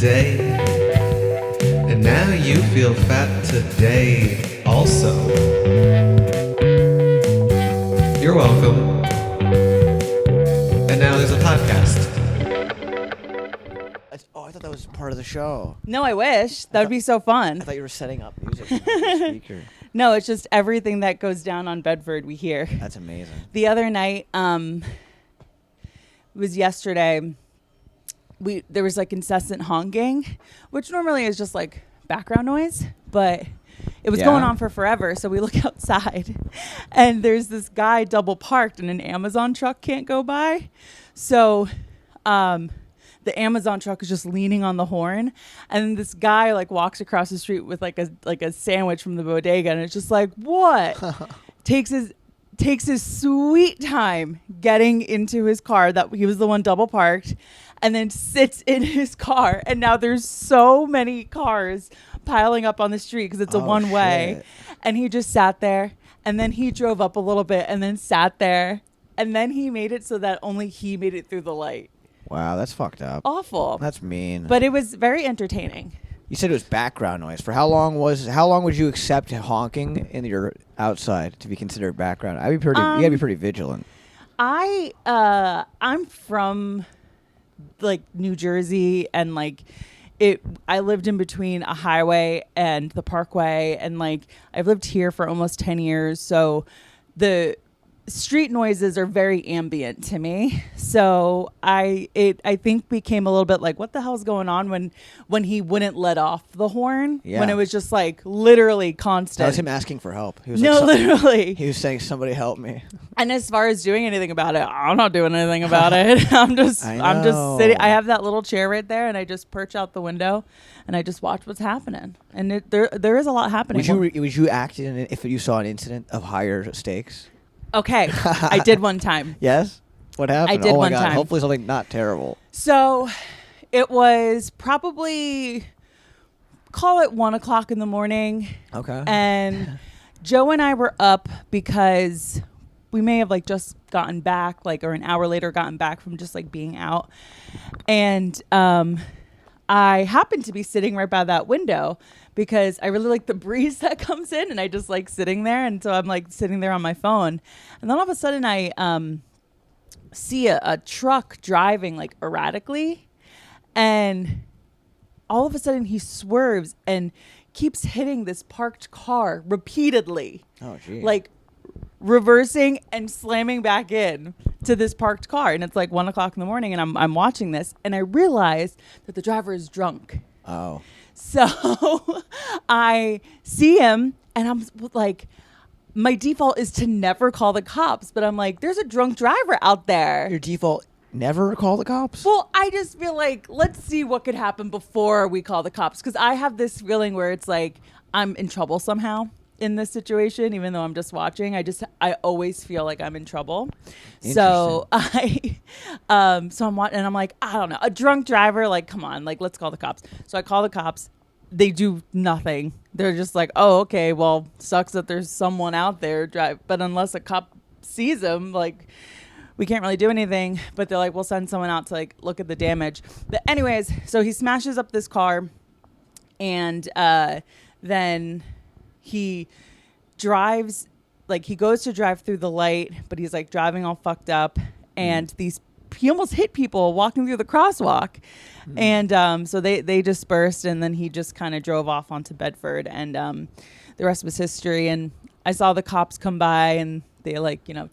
today, and now you feel fat today also. You're welcome. And now there's a podcast. Oh, I thought that was part of the show. No, I wish. That would be so fun. I thought you were setting up music from the speaker. No, it's just everything that goes down on Bedford we hear. That's amazing. The other night, it was yesterday, there was like incessant honking, which normally is just like background noise, but it was going on for forever. So we look outside and there's this guy double parked and an Amazon truck can't go by. So the Amazon truck is just leaning on the horn, and this guy like walks across the street with like a sandwich from the bodega, and it's just like, what? takes his sweet time getting into his car, that he was the one double parked, and then sits in his car, and now there's so many cars piling up on the street because it's a one way, and he just sat there, and then he drove up a little bit and then sat there, and then he made it so that only he made it through the light. Wow, that's fucked up. Awful. That's mean. But it was very entertaining. You said it was background noise. For how long would you accept honking in your outside to be considered background? You gotta be pretty vigilant. I'm from like New Jersey, and like I lived in between a highway and the parkway, and like I've lived here for almost 10 years, so the street noises are very ambient to me. So I think became a little bit like, what the hell's going on when he wouldn't let off the horn, when it was just like literally constant. That was him asking for help. He was literally. He was saying, somebody help me. And as far as doing anything about it, I'm not doing anything about it. I'm just sitting. I have that little chair right there, and I just perch out the window, and I just watch what's happening. And there is a lot happening. Would you act in it if you saw an incident of higher stakes? Okay, I did one time. Yes? What happened? I did oh my one God. time. Hopefully something not terrible. So it was probably, call it 1 o'clock in the morning. Okay. And Joe and I were up because we may have like just gotten back, like, or an hour later gotten back from just like being out. And I happened to be sitting right by that window because I really like the breeze that comes in, and I just like sitting there. And so I'm like sitting there on my phone. And then all of a sudden I see a truck driving like erratically. And all of a sudden he swerves and keeps hitting this parked car repeatedly. Oh, geez. Like reversing and slamming back in to this parked car. And it's like 1 o'clock in the morning, and I'm watching this, and I realize that the driver is drunk. Oh. So I see him, and I'm like, my default is to never call the cops, but I'm like, there's a drunk driver out there. Your default, never call the cops? Well, I just feel like, let's see what could happen before we call the cops. Because I have this feeling where it's like I'm in trouble somehow in this situation, even though I'm just watching. I always feel like I'm in trouble. So I'm watching, and I'm like, I don't know, a drunk driver, like, come on, like, let's call the cops. So I call the cops. They do nothing. They're just like, oh, okay, well, sucks that there's someone out there but unless a cop sees him, like, we can't really do anything. But they're like, we'll send someone out to like look at the damage. But anyways, so he smashes up this car, and then he drives, like, he goes to drive through the light, but he's like driving all fucked up, and he almost hit people walking through the crosswalk. And so they dispersed, and then he just kind of drove off onto Bedford, and the rest was history. And I saw the cops come by, and they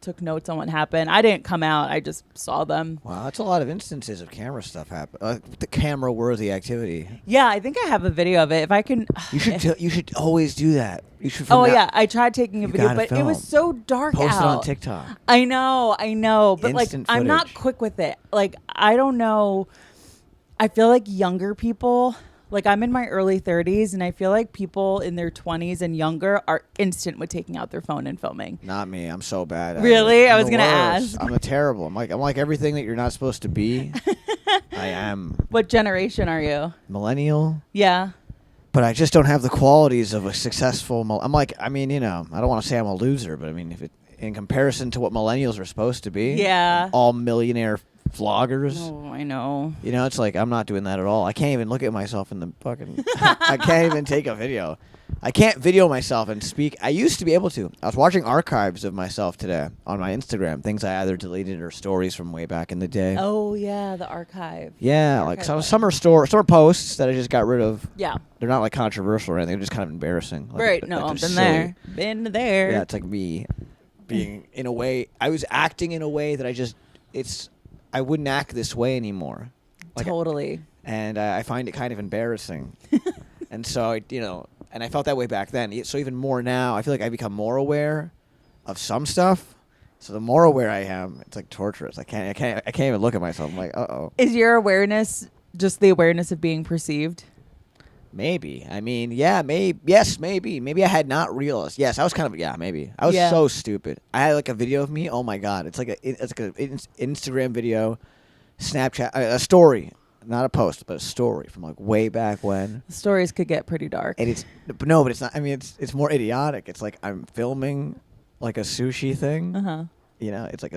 took notes on what happened. I didn't come out. I just saw them. Wow, that's a lot of instances of camera stuff happen. The camera-worthy activity. Yeah, I think I have a video of it. If I can, you should always do that. You should. Yeah, I tried taking a video, but it was so dark out. Post it on TikTok. I know, but Instant I'm not footage. quick with it. Like, I don't know. I feel like younger people. Like, I'm in my early 30s, and I feel like people in their 20s and younger are instant with taking out their phone and filming. Not me. I'm so bad. Really? I was going to ask. I'm terrible. I'm like everything that you're not supposed to be. I am. What generation are you? Millennial. Yeah. But I just don't have the qualities of a successful. I don't want to say I'm a loser, but I mean, in comparison to what millennials are supposed to be, Yeah. all millionaire vloggers. Oh, I know. You know, it's like I'm not doing that at all. I can't even look at myself in the fucking. I can't even take a video. I can't video myself and speak. I used to be able to. I was watching archives of myself today on my Instagram, things I either deleted or stories from way back in the day. Oh yeah, the archive. Yeah, The like archive some button. summer store posts that I just got rid of. Yeah. They're not like controversial or anything. They're just kind of embarrassing. Like, Right. like No, they're I've been silly. there. Been there. Yeah, it's like me being in a way. I was acting in a way that I wouldn't act this way anymore. Like, Totally. and I find it kind of embarrassing. And so, and I felt that way back then. So even more now, I feel like I become more aware of some stuff. So the more aware I am, it's like torturous. I can't even look at myself. I'm like, uh-oh. Is your awareness just the awareness of being perceived? Maybe. I mean, yeah, maybe. Yes, maybe. Maybe I had not realized. Yes, I was kind of, yeah, maybe. I was Yeah. so stupid. I had like a video of me. Oh my God. It's like an Instagram video, Snapchat, a story. Not a post, but a story from like way back when. Stories could get pretty dark. And but it's not. I mean, it's more idiotic. It's like I'm filming like a sushi thing. Uh-huh. It's like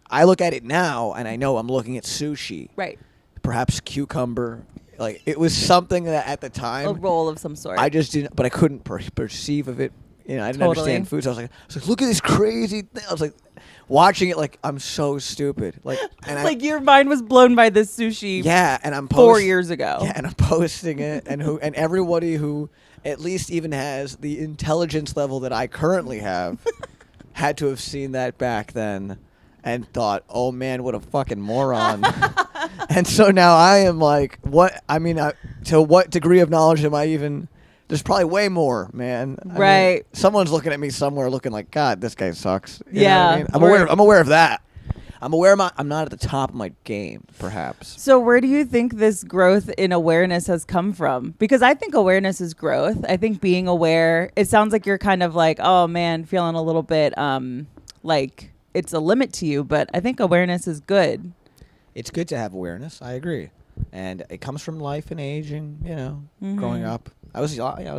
I look at it now and I know I'm looking at sushi. Right. Perhaps cucumber. Like it was something that at the time A roll of some sort. I just didn't, but I couldn't perceive of it. I didn't Totally. understand food. So I was like, look at this crazy thing. I was like, watching it like I'm so stupid. Like, and like your mind was blown by this sushi yeah, and I'm 4 years ago. Yeah, and I'm posting it, and everybody who at least even has the intelligence level that I currently have had to have seen that back then and thought, oh man, what a fucking moron. And so now I am like, what? I mean, to what degree of knowledge am I even? There's probably way more, man. I mean, Right. someone's looking at me somewhere, looking like, God, this guy sucks. You know what Yeah, I mean? we're- I'm aware of that. I'm aware I'm not at the top of my game, perhaps. So where do you think this growth in awareness has come from? Because I think awareness is growth. I think being aware, it sounds like you're kind of like, oh man, feeling a little bit like it's a limit to you, but I think awareness is good. It's good to have awareness. I agree, and it comes from life and age, and growing Mhm. up. I was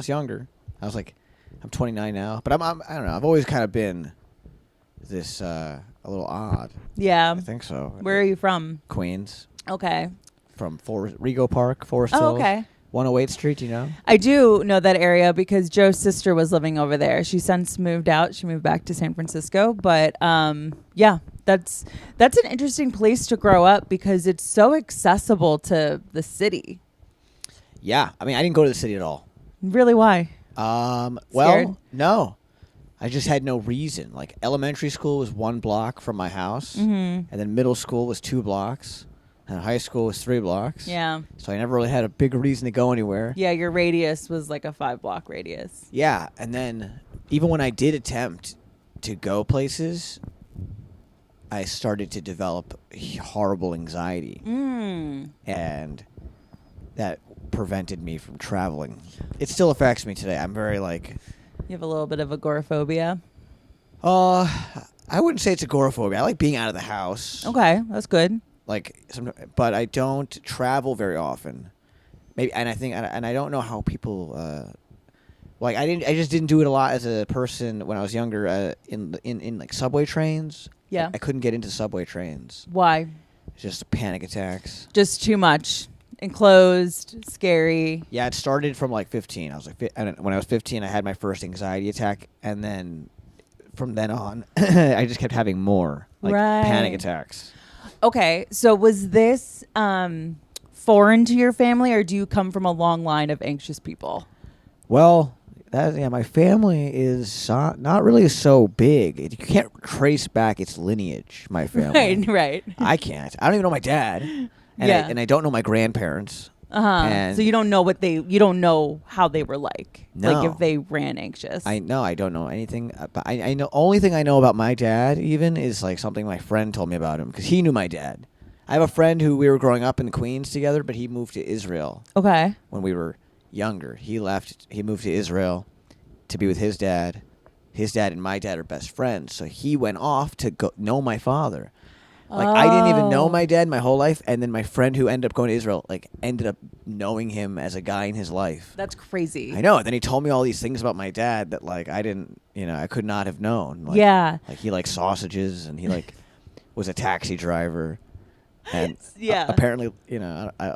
younger. I was like, I'm 29 now, but I don't know. I've always kind of been this a little odd. Yeah. I think so. Where are you from? Queens, Okay. from Rego Park, Forest Oh, Hills. okay. 108th Street. You know. I do know that area because Joe's sister was living over there. She since moved out. She moved back to San Francisco. But yeah, that's an interesting place to grow up because it's so accessible to the city. Yeah, I mean, I didn't go to the city at all. Really, why? Well, Scared? no. I just had no reason. Like elementary school was 1 block from my house, Mm-hmm. and then middle school was 2 blocks, and high school was 3 blocks. Yeah. So I never really had a big reason to go anywhere. Yeah, your radius was like a 5-block radius. Yeah, and then even when I did attempt to go places, I started to develop horrible anxiety, and that prevented me from traveling. It still affects me today. I'm very like, You have a little bit of agoraphobia. I wouldn't say it's agoraphobia. I like being out of the house. Okay, that's good. But I don't travel very often. Maybe, and I think, and I don't know how people. I just didn't do it a lot as a person when I was younger. In like subway trains. Yeah. I couldn't get into subway trains. Why? Just panic attacks. Just too much. Enclosed, scary. Yeah, it started from like 15. I was like, and when I was 15, I had my first anxiety attack, and then from then on, I just kept having more panic Right. attacks. Okay, so was this foreign to your family, or do you come from a long line of anxious people? Well, my family is not really so big. You can't trace back its lineage. My family, Right. I can't. I don't even know my dad, and Yeah. I don't know my grandparents. So you don't know you don't know how they were like. No. Like if they ran anxious. I don't know anything. But I know only thing I know about my dad even is like something my friend told me about him because he knew my dad. I have a friend who we were growing up in Queens together, but he moved to Israel Okay. when we were younger. He left. He moved to Israel to be with his dad. His dad and my dad are best friends, so he went off to go know my father. Like I didn't even know Oh. my dad my whole life, and then my friend who ended up going to Israel ended up knowing him as a guy in his life. That's crazy. I know. And then he told me all these things about my dad that I didn't, I could not have known. Like, Yeah. Like he liked sausages, and he was a taxi driver, and Yeah. apparently, a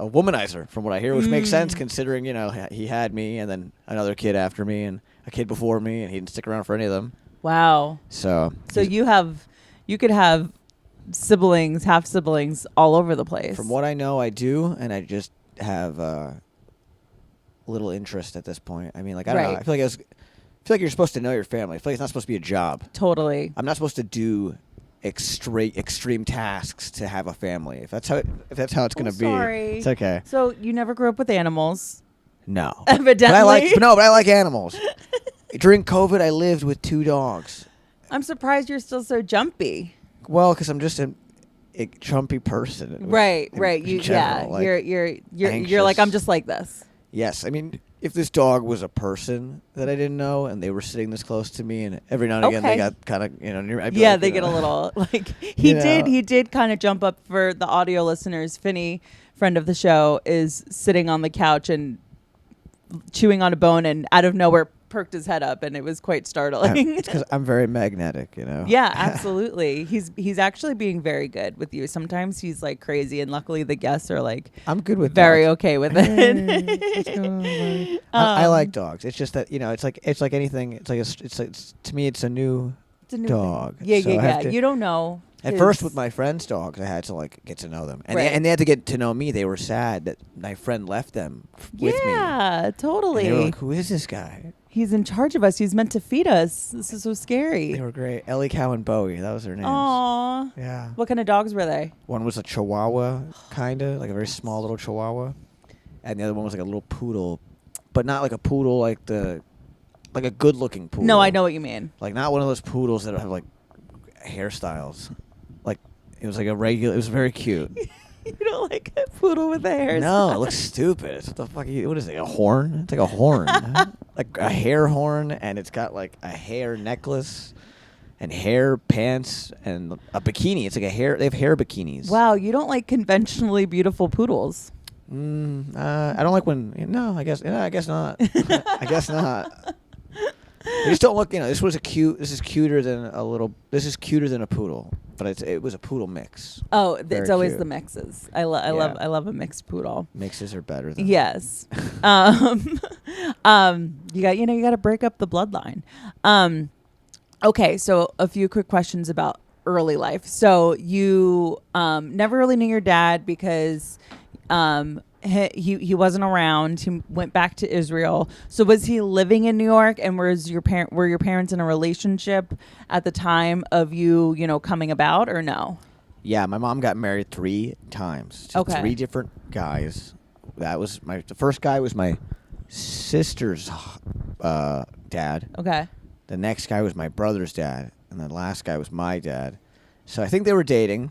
womanizer from what I hear, which makes sense considering, he had me and then another kid after me and a kid before me, and he didn't stick around for any of them. Wow. So So you could have siblings, half siblings all over the place. from what I know, I do, and I just have little interest at this point. I mean, like I don't know. Right. I feel like you're supposed to know your family. I feel like it's not supposed to be a job. Totally. I'm not supposed to do extreme tasks to have a family. If that's how it's gonna be, sorry. it's okay. So you never grew up with animals. No, Evidently. but I like animals. During COVID, I lived with 2 dogs. I'm surprised you're still so jumpy. Well, because I'm just a chumpy person. Right. in You general, like, you're like, I'm anxious. just like this. Yes, I mean, if this dog was a person that I didn't know and they were sitting this close to me, and every now and again Okay. they got kind of near, I'd be Yeah, like, they get a little like You know. he did kind of jump up for the audio listeners. Finney, friend of the show, is sitting on the couch and chewing on a bone, and out of nowhere perked his head up, and it was quite startling. It's because I'm very magnetic, Yeah, absolutely. He's actually being very good with you. Sometimes he's like crazy, and luckily the guests are like I'm good with very dogs. okay with Hey, it. what's going on, buddy? I like dogs. It's just that it's like anything. It's to me it's a new It's a new dog. thing. Yeah, So I have to- You don't know. At first, with my friends' dogs, I had to like get to know them, and Right. they had to get to know me. They were sad that my friend left them with me. Yeah, And totally. they were like, "Who is this guy?" He's in charge of us. He's meant to feed us. This is so scary. They were great. Ellie, Cow, and Bowie. That was their names. Aww. Yeah. What kind of dogs were they? One was a Chihuahua, kinda like a very small little Chihuahua, and the other one was like a little poodle, but not like a poodle like a good-looking poodle. No, I know what you mean. Like not one of those poodles that have like hairstyles. Like it was like a regular. It was very cute. You don't like a poodle with a hair. No, it looks stupid. It's what the fuck? What is it? A horn? It's like a horn, like a hair horn, and it's got like a hair necklace, and hair pants, and a bikini. It's like a hair. They have hair bikinis. Wow, you don't like conventionally beautiful poodles. I don't like when. No, I guess. Yeah, I guess not. I guess not. They just don't look. This was a cute. This is cuter than a little. This is cuter than a poodle, but it was a poodle mix. Oh, Very it's always cute. the mixes. I Yeah. love a mixed poodle. Mixes are better than. Yes. You got to break up the bloodline. Okay, so a few quick questions about early life. So you never really knew your dad because he wasn't around. He went back to Israel. So was he living in New York, and were your parents in a relationship at the time of you coming about, or no? Yeah, my mom got married 3 times to Okay. 3 different guys. That was the first guy was my sister's dad. Okay. The next guy was my brother's dad, and the last guy was my dad. So I think they were dating,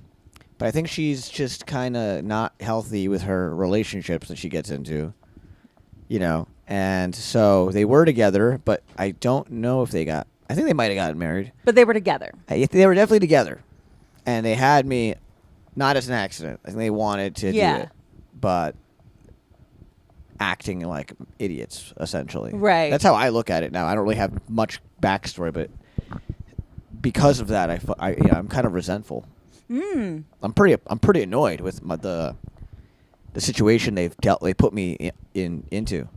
but I think she's just kind of not healthy with her relationships that she gets into, And so they were together, but I don't know if I think they might have gotten married. But they were together. They were definitely together, and they had me not as an accident. I think they wanted to Yeah. do it, but acting like idiots, essentially. Right. That's how I look at it now. I don't really have much backstory, but because of that, I'm kind of resentful. Mm. I'm pretty annoyed with the situation they put me into.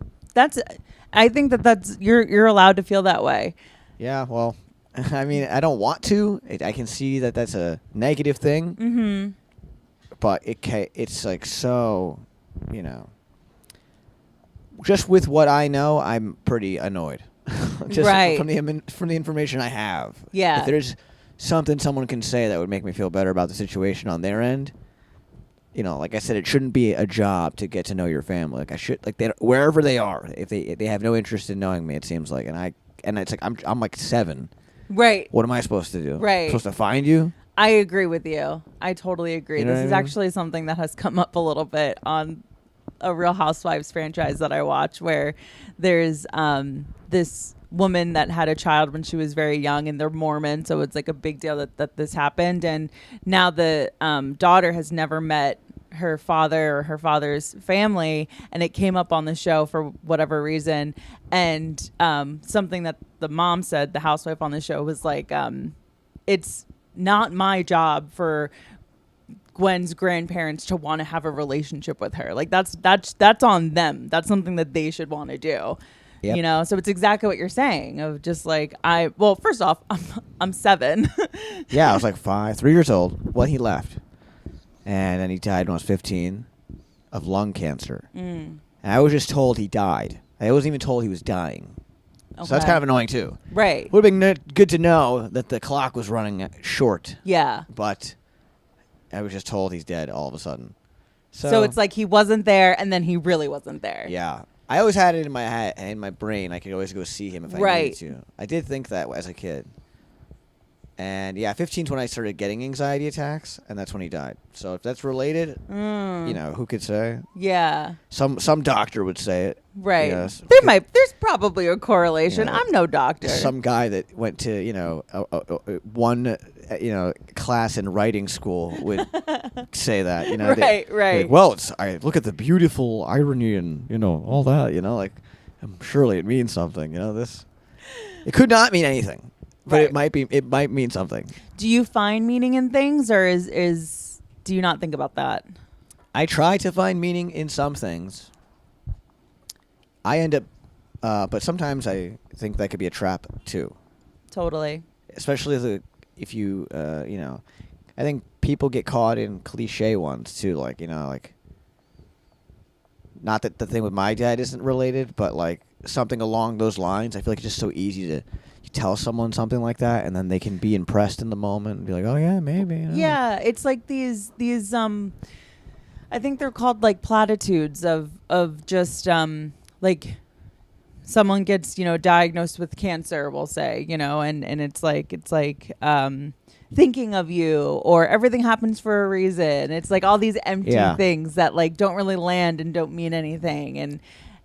I think that's you're allowed to feel that way. Yeah, well, I mean, I don't want to. I can see that that's a negative thing. Mm-hmm. But it's like so, just with what I know, I'm pretty annoyed. Just Right. from the information I have. Yeah. If there's something someone can say that would make me feel better about the situation on their end, like I said, it shouldn't be a job to get to know your family. Like I should, wherever they are, if they have no interest in knowing me, it seems like, and it's like I'm like 7. Right. What am I supposed to do? Right. Supposed to find you? I agree with you. I totally agree. You know This what is I mean? actually something that has come up a little bit on a Real Housewives franchise that I watch, where there's this woman that had a child when she was very young, and they're Mormon, so it's like a big deal that this happened. And now the daughter has never met her father or her father's family, and it came up on the show for whatever reason. And something that the mom said, the housewife on the show, was like, it's not my job for Gwen's grandparents to want to have a relationship with her. Like that's on them. That's something that they should want to do. Yep. You know, so it's exactly what you're saying of just like first off, I'm 7. Yeah, I was like 3 years old when he left, and then he died when I was 15 of lung cancer. And I was just told he died. I wasn't even told he was dying. So that's Okay. kind of annoying too. Right. Would have been good to know that the clock was running short, Yeah. but I was just told he's dead all of a sudden. So it's like he wasn't there, and then he really wasn't there. Yeah. I always had it in my brain. I could always go see him if I Right. needed to. I did think that as a kid. And yeah, 15 is when I started getting anxiety attacks, and that's when he died. So if that's related, you know, who could say? Yeah. Some doctor would say it. Right. Yes. There's probably a correlation. Yeah. I'm no doctor. Some guy that went to, you know, one, you know, class in writing school would say that, you know. Right. Like, well, I look at the beautiful irony and, you know, all that, you know, like, surely it means something, you know, it could not mean anything, but Right. it might mean something. Do you find meaning in things, or do you not think about that? I try to find meaning in some things. I end up, but sometimes I think that could be a trap too. Totally. Especially if you, you know, I think people get caught in cliche ones too, like, you know, like, not that the thing with my dad isn't related, but like something along those lines. I feel like it's just so easy to you tell someone something like that, and then they can be impressed in the moment and be like, oh yeah, maybe. You know? Yeah, it's like these I think they're called like platitudes of just like someone gets, you know, diagnosed with cancer, we'll say, you know, and it's like thinking of you, or everything happens for a reason. It's like all these empty things that like don't really land and don't mean anything. And,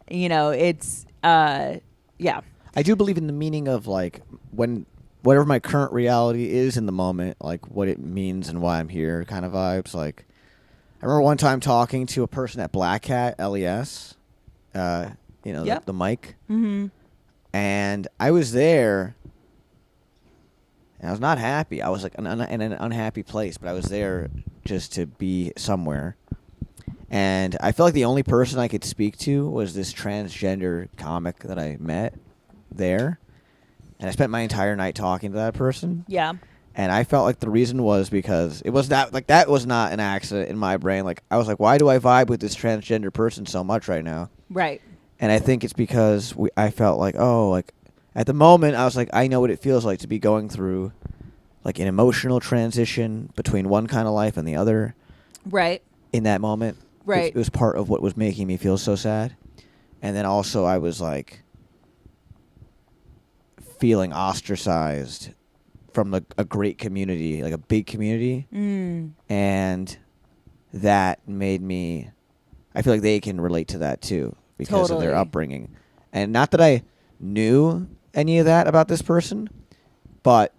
you know, it's, yeah. I do believe in the meaning of like whatever my current reality is in the moment, like what it means and why I'm here kind of vibes. Like, I remember one time talking to a person at Black Hat, LES, you know, Yep. the mic. Mm-hmm. And I was there, and I was not happy. I was like in an unhappy place, but I was there just to be somewhere. And I felt like the only person I could speak to was this transgender comic that I met there. And I spent my entire night talking to that person. Yeah. And I felt like the reason was because it was that was not an accident in my brain. Like, I was like, why do I vibe with this transgender person so much right now? Right. And I think it's because I felt like, oh, like at the moment I was like, I know what it feels like to be going through like an emotional transition between one kind of life and the other. Right. In that moment. Right. It was part of what was making me feel so sad. And then also I was like feeling ostracized from a great community, like a big community. And that made me, I feel like they can relate to that too because of their Totally. upbringing. And not that I knew any of that about this person, but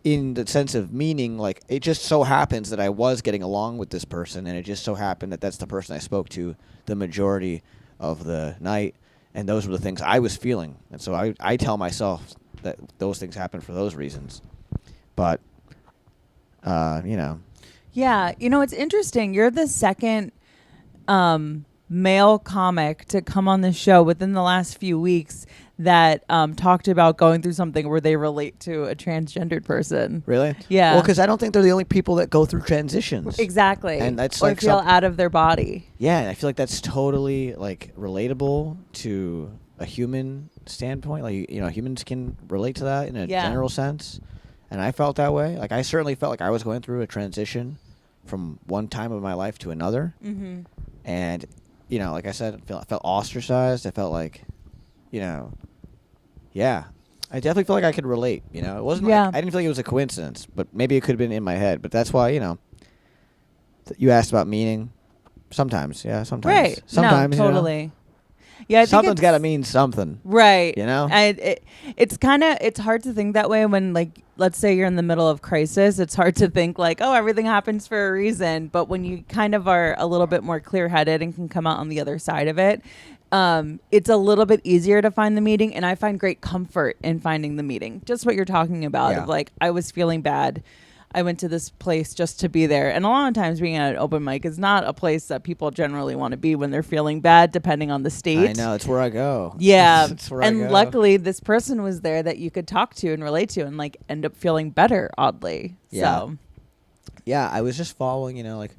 in the sense of meaning, like, it just so happens that I was getting along with this person, and it just so happened that that's the person I spoke to the majority of the night, and those were the things I was feeling. And so I tell myself that those things happen for those reasons. But, you know. Yeah, you know, it's interesting. You're the second male comic to come on the show within the last few weeks that talked about going through something where they relate to a transgendered person. Really? Yeah. Well, because I don't think they're the only people that go through transitions. Exactly. And that's or like feel some- out of their body. Yeah, and I feel like that's totally like relatable to a human standpoint. Like, you know, humans can relate to that in a Yeah. general sense. And I felt that way. Like, I certainly felt like I was going through a transition from one time of my life to another. Mm-hmm. And, you know, like I said, I felt ostracized. I felt like, you know, yeah. I definitely feel like I could relate, you know. It wasn't Yeah. like, I didn't feel like it was a coincidence, but maybe it could have been in my head. But that's why, you know, you asked about meaning. Sometimes, yeah, sometimes. Right. Sometimes, no, you know, totally. Yeah, I think something's got to it's- mean something. Right. You know? It's kind of, it's hard to think that way when, like, let's say you're in the middle of crisis. It's hard to think like, oh, everything happens for a reason. But when you kind of are a little bit more clear-headed and can come out on the other side of it, it's a little bit easier to find the meaning. And I find great comfort in finding the meaning. Just what you're talking about Yeah. of like, I was feeling bad. I went to this place just to be there. And a lot of times being at an open mic is not a place that people generally want to be when they're feeling bad, depending on the state. I know, it's where I go. Yeah. It's where I And go. luckily this person was there that you could talk to and relate to and like end up feeling better, oddly. Yeah. So Yeah, I was just following, like,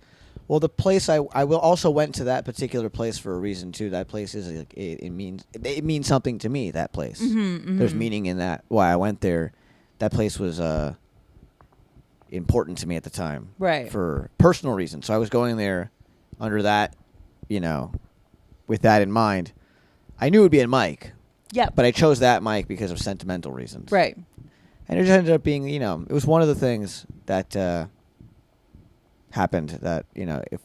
well, the place I will also went to that particular place for a reason too. That place is like, it means something to me. That place, there's meaning in that. Why I went there, that place was important to me at the time, Right. For personal reasons. So I was going there under that, with that in mind. I knew it would be a mic, yeah. but I chose that mic because of sentimental reasons, Right. And it just ended up being, it was one of the things that happened that if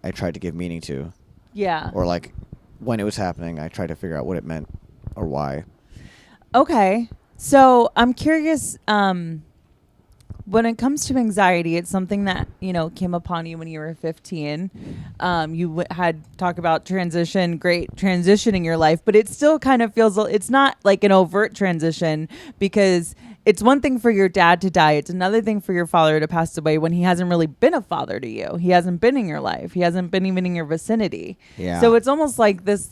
I tried to give meaning to, Yeah. or like when it was happening, I tried to figure out what it meant or why. Okay. So I'm curious, when it comes to anxiety, it's something that, came upon you when you were 15. You had talk about great transition in your life, but it still kind of feels, it's not like an overt transition, because it's one thing for your dad to die. It's another thing for your father to pass away when he hasn't really been a father to you. He hasn't been in your life. He hasn't been even in your vicinity. Yeah. So it's almost like this,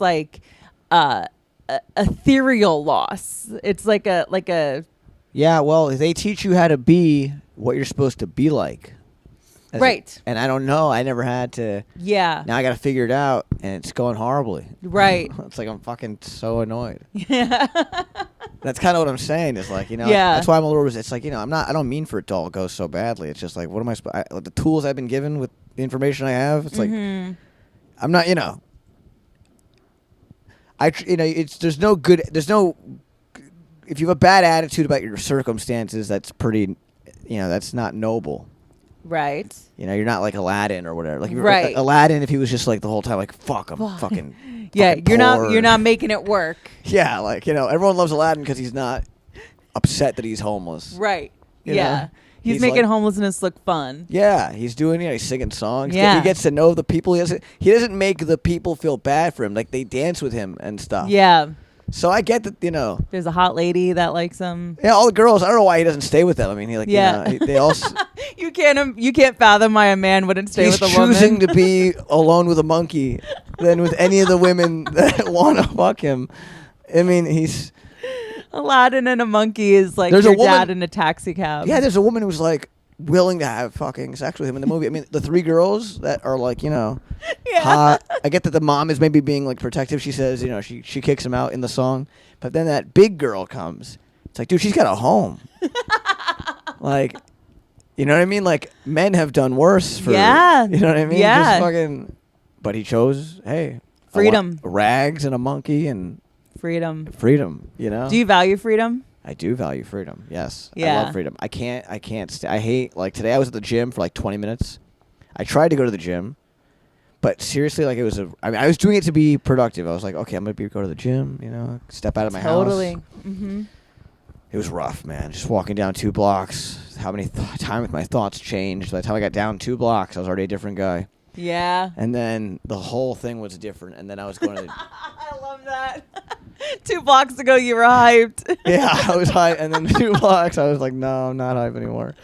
ethereal loss. It's like a Yeah, well, they teach you how to be what you're supposed to be like. Right. And I don't know. I never had to. yeah. Now I got to figure it out, and it's going horribly. Right. It's like I'm fucking so annoyed. Yeah. That's kind of what I'm saying. Is like, Yeah. That's why I'm a little. It's like, I don't mean for it to all go so badly. It's just like, what am I supposed? The tools I've been given with the information I have. It's like, I'm not. There's no good. There's no. If you have a bad attitude about your circumstances, that's pretty. That's not noble. Right. You're not like Aladdin or whatever. Like Right. Aladdin, if he was just like the whole time, like fuck, I'm fucking. Yeah, fucking poor. you're not making it work. Yeah, like everyone loves Aladdin because he's not upset that he's homeless. Right. You yeah. know? He's He's making like- homelessness look fun. Yeah, he's doing. He's singing songs. Yeah. He gets to know the people. He doesn't make the people feel bad for him. Like they dance with him and stuff. Yeah. So I get that. There's a hot lady that likes him. Yeah, all the girls. I don't know why he doesn't stay with them. I mean, Yeah. they all. You can't fathom why a man wouldn't stay He's with a woman. choosing to be alone with a monkey than with any of the women that want to fuck him. I mean, he's. Aladdin and a monkey is like There's a your woman- dad in a taxi cab. Yeah, there's a woman who's like willing to have fucking sex with him in the movie. I mean, the three girls that are like, Yeah. hot. I get that the mom is maybe being like protective. She says, she kicks him out in the song, but then that big girl comes. It's like, dude, she's got a home. Like, you know what I mean? Like, men have done worse for. Yeah. You know what I mean? Yeah. Just fucking. But he chose, hey, I want Freedom. rags and a monkey and Freedom. freedom. Do you value freedom? I do value freedom. Yes. I Yeah. love freedom. I can't I hate, like, today I was at the gym for like 20 minutes. I tried to go to the gym, but seriously, like, I was doing it to be productive. I was like, okay, I'm going to go to the gym, step out of my Totally. house. Mm-hmm. It was rough, man. Just walking down 2 blocks. How many times my thoughts changed. By the time I got down 2 blocks, I was already a different guy. Yeah. And then the whole thing was different. And then I was going to I love that. 2 blocks ago, you were hyped. yeah, I was hype, and then 2 blocks, I was like, no, I'm not hype anymore.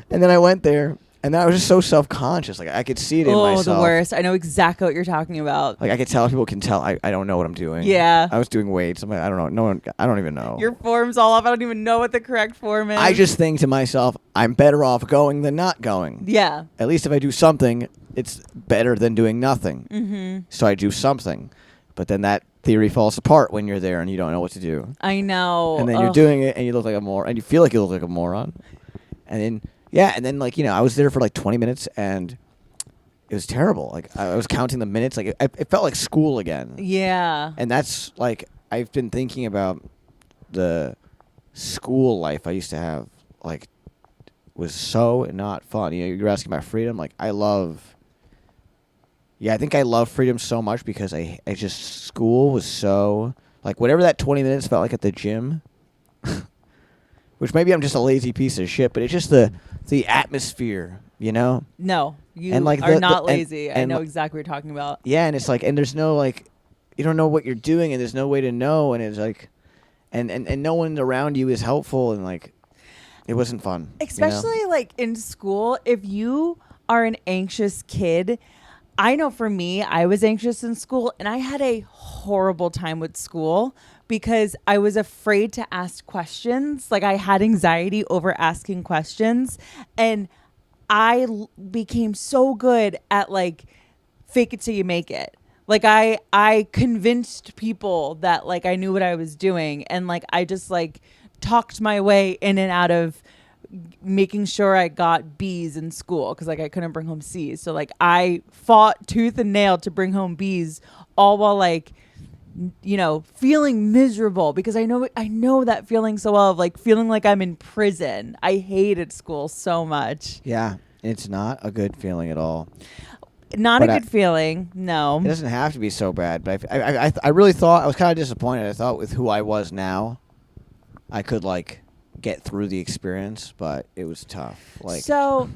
And then I went there, and then I was just so self-conscious. Like, I could see it in myself. The worst. I know exactly what you're talking about. Like, I could tell people can tell I don't know what I'm doing. Yeah. I was doing weights. I'm like, I don't know. No one, I don't even know. Your form's all off. I don't even know what the correct form is. I just think to myself, I'm better off going than not going. Yeah. At least if I do something, it's better than doing nothing. Mm-hmm. So I do something. But then that theory falls apart when you're there and you don't know what to do. I know. And then you're doing it and you look like a moron, and you feel like you look like a moron. And then, and then like, I was there for like 20 minutes and it was terrible. Like, I was counting the minutes. Like, it felt like school again. Yeah. And that's like, I've been thinking about the school life I used to have. Like, was so not fun. You're asking about freedom. Like, I think I love freedom so much because I just, school was so, like, whatever that 20 minutes felt like at the gym, which maybe I'm just a lazy piece of shit, but it's just the atmosphere, No, you And, like, are the- not and- lazy. I and know li- exactly what you're talking about. Yeah, and it's like, and there's no, like, you don't know what you're doing, and there's no way to know, and it's like, and no one around you is helpful, and like, It wasn't fun. Especially like in school, if you are an anxious kid, I know for me, I was anxious in school and I had a horrible time with school because I was afraid to ask questions. Like I had anxiety over asking questions, and became so good at like fake it till you make it. Like I convinced people that like I knew what I was doing, and like I just like talked my way in and out of making sure I got B's in school because like I couldn't bring home C's. So like I fought tooth and nail to bring home B's, all while like feeling miserable because I know that feeling so well of like feeling like I'm in prison. I hated school so much. Yeah, it's not a good feeling at all. Not But a good feeling. No. It doesn't have to be so bad, but I really thought I was kind of disappointed. I thought with who I was now, I could like get through the experience, but it was tough. Like So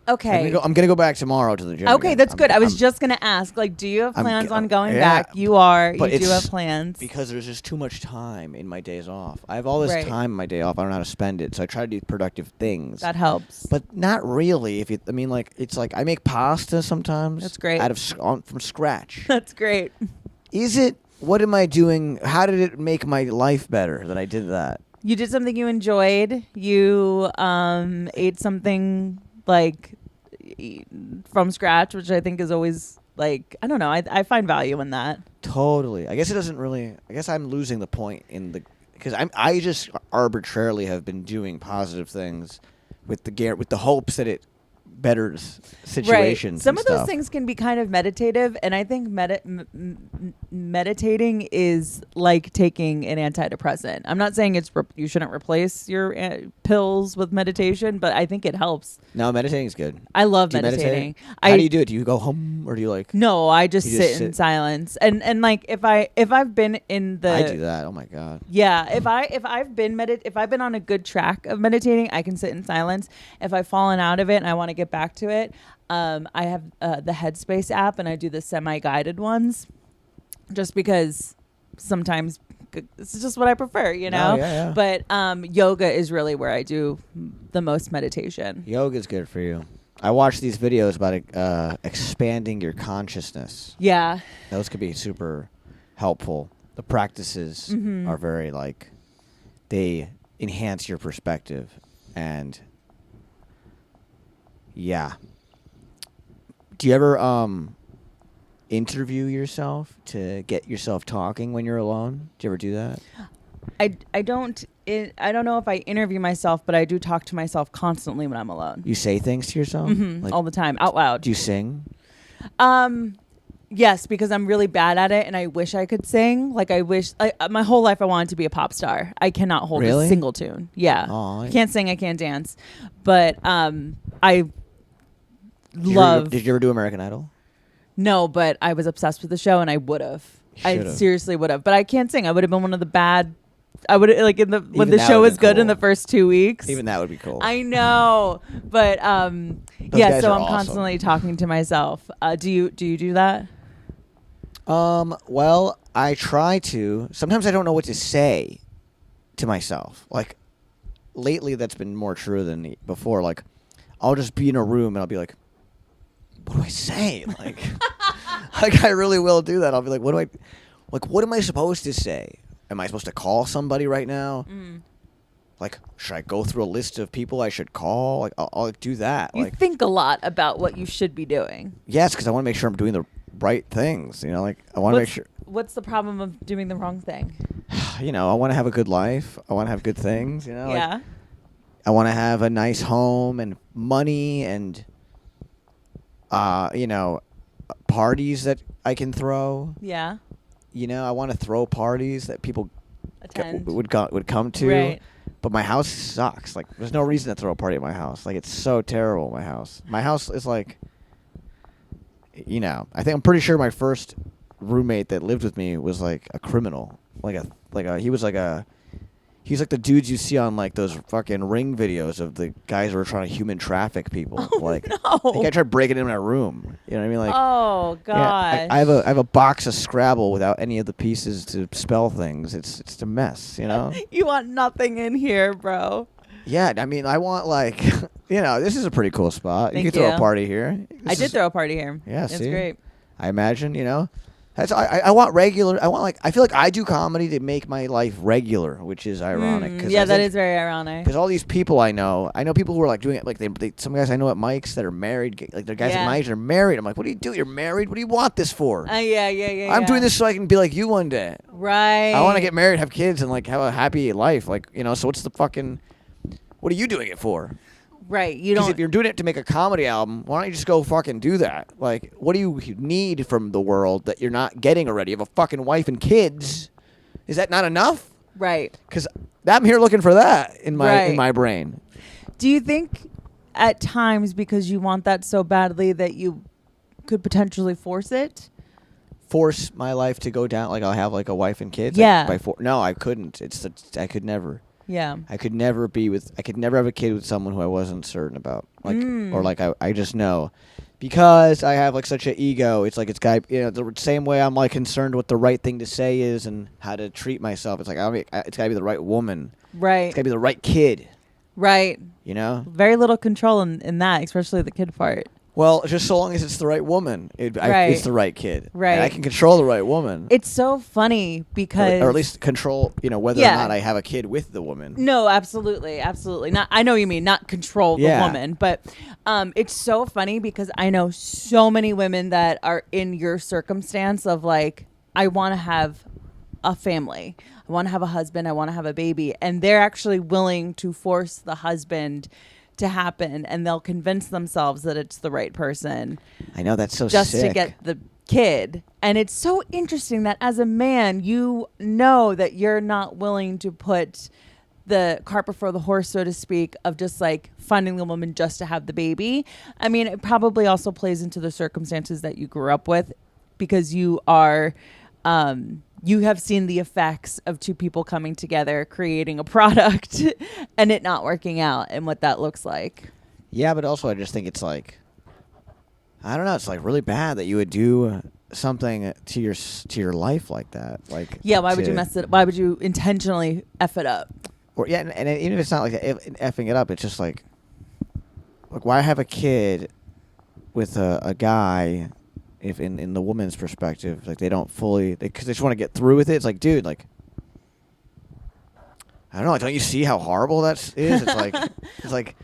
okay. I'm gonna go back tomorrow to the gym. Okay, again. that's good. I was I'm- just gonna ask, like, do you have I'm plans g- on going yeah, back? You are. but You do it's have plans. because there's just too much time in my days off. I have all this Right. time in my day off. I don't know how to spend it, so I try to do productive things. That helps. But not really. Like it's like I make pasta sometimes. That's great. From scratch. That's great. Is it? What am I doing? How did it make my life better that I did that? You did something you enjoyed. You ate something like from scratch, which I think is always like, I don't know. I find value in that. Totally. I guess it doesn't really. I guess I'm losing the point in the because I just arbitrarily have been doing positive things with the hopes that it betters situations. Right. Some and of those stuff. things can be kind of meditative, and I think meditating is like taking an antidepressant. I'm not saying you shouldn't replace your pills with meditation, but I think it helps. No, meditating is good. I love Do you meditating. meditate? How do you do it? Do you go home or do you like? No, I just You just sit in sit? silence, and like if I've been in the I do that. Oh my god. Yeah, if I've been on a good track of meditating, I can sit in silence. If I've fallen out of it and I want to get back to it, I have the Headspace app, and I do the semi-guided ones, just because sometimes it's just what I prefer, you know. yeah. But yoga is really where I do the most meditation. Yoga's good for you. I watch these videos about expanding your consciousness. Yeah, Those could be super helpful. The practices Mm-hmm. are very like they enhance your perspective and yeah. Do you ever interview yourself to get yourself talking when you're alone? Do you ever do that? I don't know if I interview myself, but I do talk to myself constantly when I'm alone. You say things to yourself? Like, All the time, out loud. do you sing? Yes, because I'm really bad at it, and I wish I could sing. Like my whole life I wanted to be a pop star. I cannot hold Really? a single tune. Yeah, Aw. I can't sing, I can't dance, but I Did you ever do American Idol? no, but I was obsessed with the show, and I would have. I Should've. seriously would have, but I can't sing. I would have been one of the bad. I would like when Even the that show would've was been good in cool. the first 2 weeks. Even that would be cool. I know, but Those yeah. guys So are I'm awesome. constantly talking to myself. Do you do that? Well, I try to. Sometimes I don't know what to say to myself. Like, lately that's been more true than before. Like, I'll just be in a room and I'll be like, what do I say? Like, like I really will do that. I'll be like, what am I supposed to say? Am I supposed to call somebody right now? Like, should I go through a list of people I should call? Like, I'll do that. You Like, think a lot about what you should be doing. yes, because I want to make sure I'm doing the right things. You know, like I want to make sure. What's the problem of doing the wrong thing? You know, I want to have a good life. I want to have good things. You know, like, Yeah. I want to have a nice home and money and, you know, parties that I can throw. Yeah. You know, I want to throw parties that people Attend. would come to. Right. But my house sucks. Like, there's no reason to throw a party at my house. Like, it's so terrible. My house. My house is like, you know, I'm pretty sure my first roommate that lived with me was like a criminal. He's like the dudes you see on like those fucking Ring videos of the guys who are trying to human traffic people. Oh, like, no. I think I tried breaking into my room. You know what I mean? Like, Oh yeah, God. I have a box of Scrabble without any of the pieces to spell things. It's a mess. You know. You want nothing in here, bro. Yeah, I mean, I want like, this is a pretty cool spot. Thank you could throw a you. party here. I did throw a party here. Yeah, it's see? great. I imagine, that's I want regular. I feel like I do comedy to make my life regular, which is ironic. Yeah, that is very ironic. Because all these people I know people who are like doing it, like some guys I know at Mike's that are married, like they're guys Yeah. at my age that are married. I'm like, what do you do? You're married. What do you want this for? Yeah. I'm doing this so I can be like you one day. Right. I want to get married, have kids, and like have a happy life. Like so what's the fucking? What are you doing it for? Right. You Because don't. if you're doing it to make a comedy album, why don't you just go fucking do that? Like, what do you need from the world that you're not getting already? You have a fucking wife and kids. Is that not enough? Right. Because I'm here looking for that in Right. my brain. Do you think at times because you want that so badly that you could potentially force it? Force my life to go down, like I'll have like a wife and kids. Yeah. No, I couldn't. I could never. Yeah. I could never have a kid with someone who I wasn't certain about, like, or like I just know, because I have like such an ego. It's like the same way I'm like concerned what the right thing to say is and how to treat myself. It's like it's gotta be the right woman. Right. It's gotta be the right kid. Right. Very little control in that, especially the kid part. Well, just so long as it's the right woman, Right. it's the right kid. Right. And I can control the right woman. It's so funny because, or at least control, whether Yeah. or not I have a kid with the woman. No, absolutely. Not. I know what you mean, not control the Yeah. woman, but it's so funny because I know so many women that are in your circumstance of like, I want to have a family, I want to have a husband, I want to have a baby, and they're actually willing to force the husband to happen, and they'll convince themselves that it's the right person I know, that's so just sick. to get the kid. And it's so interesting that as a man, you know that you're not willing to put the cart before the horse, so to speak, of just like finding the woman just to have the baby. I mean, it probably also plays into the circumstances that you grew up with, because you are you have seen the effects of two people coming together, creating a product and it not working out, and what that looks like. Yeah, but also I just think it's like, I don't know, it's like really bad that you would do something to your life like that. Like, Yeah, why would you mess it? Why would you intentionally F it up? Or yeah, and even if it's not like effing it up, it's just like why have a kid with a guy if in the woman's perspective, like they don't fully, because they just want to get through with it. It's like, dude, like, I don't know, like, don't you see how horrible that is? It's like,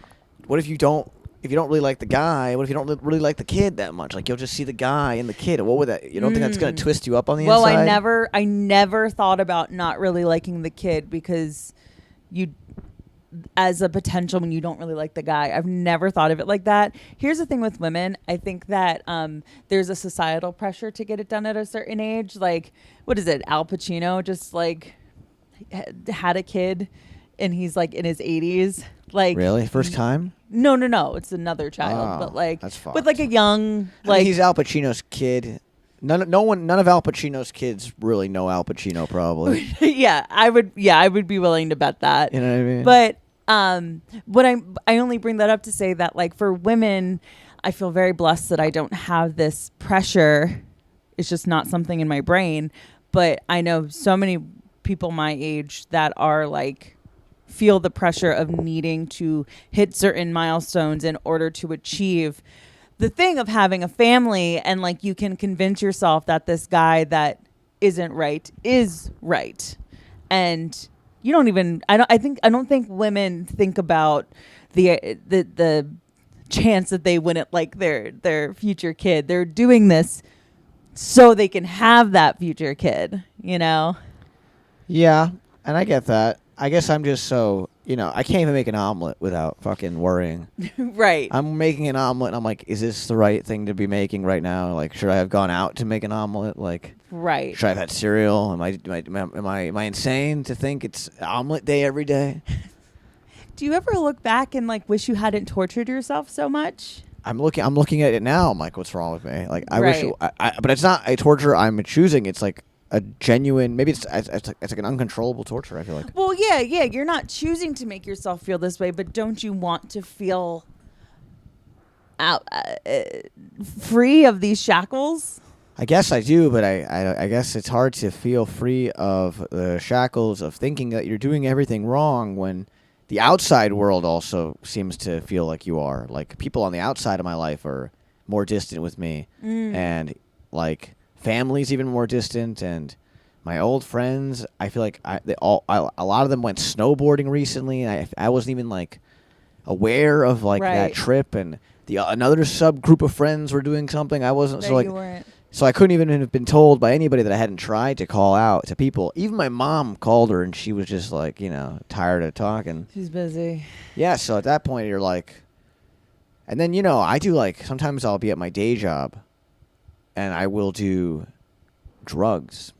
what if you don't really like the guy? What if you don't really like the kid that much? Like, you'll just see the guy and the kid. What would that? You don't think that's gonna twist you up on the Well, inside? I never thought about not really liking the kid because you, as a potential when you don't really like the guy. I've never thought of it like that. Here's the thing with women. I think that there's a societal pressure to get it done at a certain age. Like, what is it? Al Pacino just like had a kid and he's like in his 80s. Like, Really? First time? No. It's another child, Oh, but like that's with like a young, I like mean, he's Al Pacino's kid. None of Al Pacino's kids really know Al Pacino, probably. yeah, I would be willing to bet that. You know what I mean? But what I only bring that up to say that, like, for women, I feel very blessed that I don't have this pressure. It's just not something in my brain. But I know so many people my age that are like, feel the pressure of needing to hit certain milestones in order to achieve the thing of having a family. And like, you can convince yourself that this guy that isn't right is right. And you don't even, I don't think women think about the chance that they wouldn't like their future kid. They're doing this so they can have that future kid, you know? Yeah, and I get that. I guess I'm just so, I can't even make an omelet without fucking worrying. Right. I'm making an omelet, and I'm like, is this the right thing to be making right now? Like, should I have gone out to make an omelet? Like, Right. should I have had cereal? Am I insane to think it's omelet day every day? Do you ever look back and like wish you hadn't tortured yourself so much? I'm looking at it now. I'm like, what's wrong with me? Like, I Right. wish, but it's not a torture I'm choosing. It's like a genuine. Maybe it's like an uncontrollable torture. I feel like. Well, yeah. You're not choosing to make yourself feel this way, but don't you want to feel out free of these shackles? I guess I do, but I guess it's hard to feel free of the shackles of thinking that you're doing everything wrong when the outside world also seems to feel like you are. Like people on the outside of my life are more distant with me, and like family's even more distant. And my old friends, I feel like a lot of them went snowboarding recently, and I wasn't even like aware of like that Right. trip. And another subgroup of friends were doing something I wasn't. That So like you weren't. so I couldn't even have been told by anybody that I hadn't tried to call out to people. Even my mom called her, and she was just like, tired of talking. She's busy. Yeah, so at that point, you're like... And then, I do, like... Sometimes I'll be at my day job, and I will do drugs,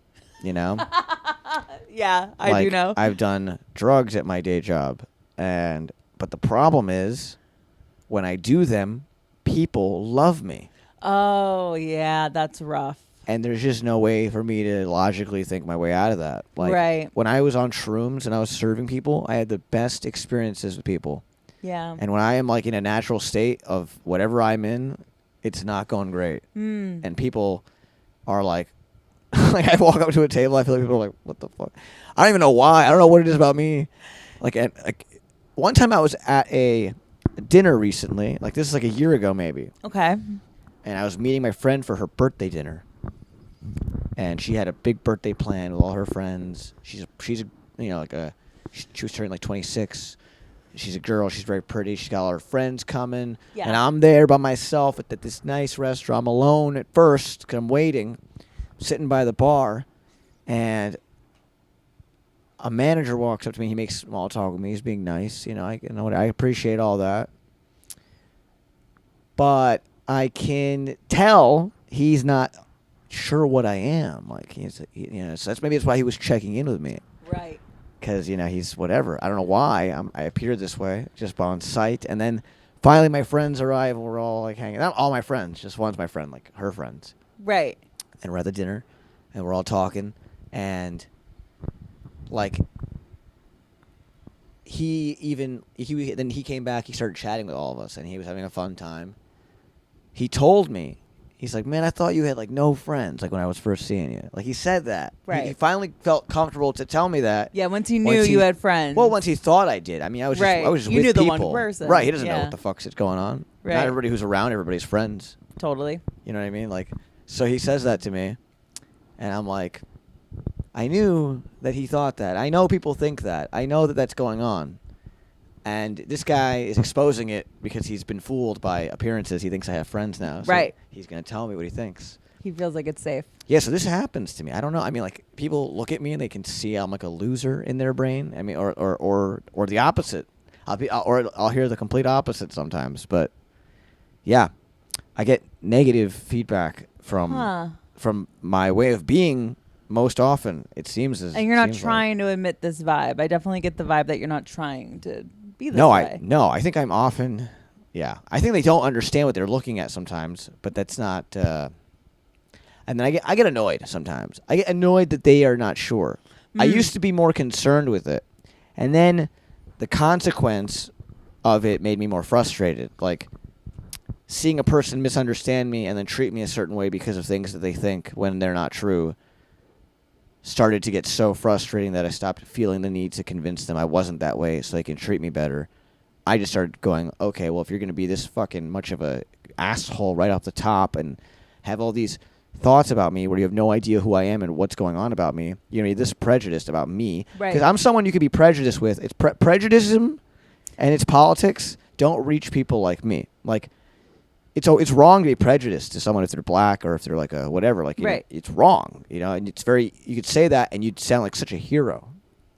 Yeah, I do know. I've done drugs at my day job. But the problem is, when I do them, people love me. Oh, yeah, that's rough. And there's just no way for me to logically think my way out of that. Like, Right. when I was on shrooms and I was serving people, I had the best experiences with people. Yeah. And when I am, like, in a natural state of whatever I'm in, it's not going great. And people are like, like, I walk up to a table, I feel like people are like, what the fuck? I don't even know why. I don't know what it is about me. Like one time I was at a dinner recently, like, this is like a year ago maybe. Okay. And I was meeting my friend for her birthday dinner. And she had a big birthday plan with all her friends. She's she was turning like 26. She's a girl. She's very pretty. She's got all her friends coming. Yeah. And I'm there by myself at this nice restaurant. I'm alone at first because I'm waiting, sitting by the bar. And a manager walks up to me. He makes small talk with me. He's being nice. I appreciate all that. But I can tell he's not sure what I am. Like, so that's maybe that's why he was checking in with me. Right. Because, he's whatever. I don't know why I appeared this way, just on sight. And then finally my friends arrive, and we're all, like, hanging. Not all my friends, just one's my friend, like, her friends. Right. And we're at the dinner, and we're all talking. And, like, then he came back, he started chatting with all of us, and he was having a fun time. He told me, he's like, man, I thought you had, like, no friends, like, when I was first seeing you. Like, he said that. Right. He finally felt comfortable to tell me that. Yeah, once he knew you had friends. Well, once he thought I did. I mean, I was Right. just You with knew the people. one person. Right, he doesn't know Yeah. what the fuck's going on. Right. Not everybody who's around everybody's friends. Totally. You know what I mean? Like, so he says that to me, and I'm like, I knew that he thought that. I know people think that. I know that that's going on. And this guy is exposing it because he's been fooled by appearances. He thinks I have friends now. So Right. he's going to tell me what he thinks. He feels like it's safe. Yeah, so this happens to me. I don't know. I mean, like, people look at me and they can see I'm like a loser in their brain. I mean, or the opposite. I'll hear the complete opposite sometimes. But yeah, I get negative feedback from my way of being most often. It seems as And you're not seems like. trying to admit this vibe. I definitely get the vibe that you're not trying to be this No, way. I think I'm often. Yeah, I think they don't understand what they're looking at sometimes. But that's not. And then I get annoyed sometimes. I get annoyed that they are not sure. I used to be more concerned with it, and then the consequence of it made me more frustrated. Like seeing a person misunderstand me and then treat me a certain way because of things that they think when they're not true started to get so frustrating that I stopped feeling the need to convince them I wasn't that way so they can treat me better. I just started going, okay, well, if you're going to be this fucking much of a asshole right off the top and have all these thoughts about me where you have no idea who I am and what's going on about me, you're this prejudiced about me. Right. Because I'm someone you could be prejudiced with. It's prejudice and it's politics don't reach people like me. Like, it's wrong to be prejudiced to someone if they're black or if they're like a whatever. Like, Right. It's wrong, and it's very, you could say that and you'd sound like such a hero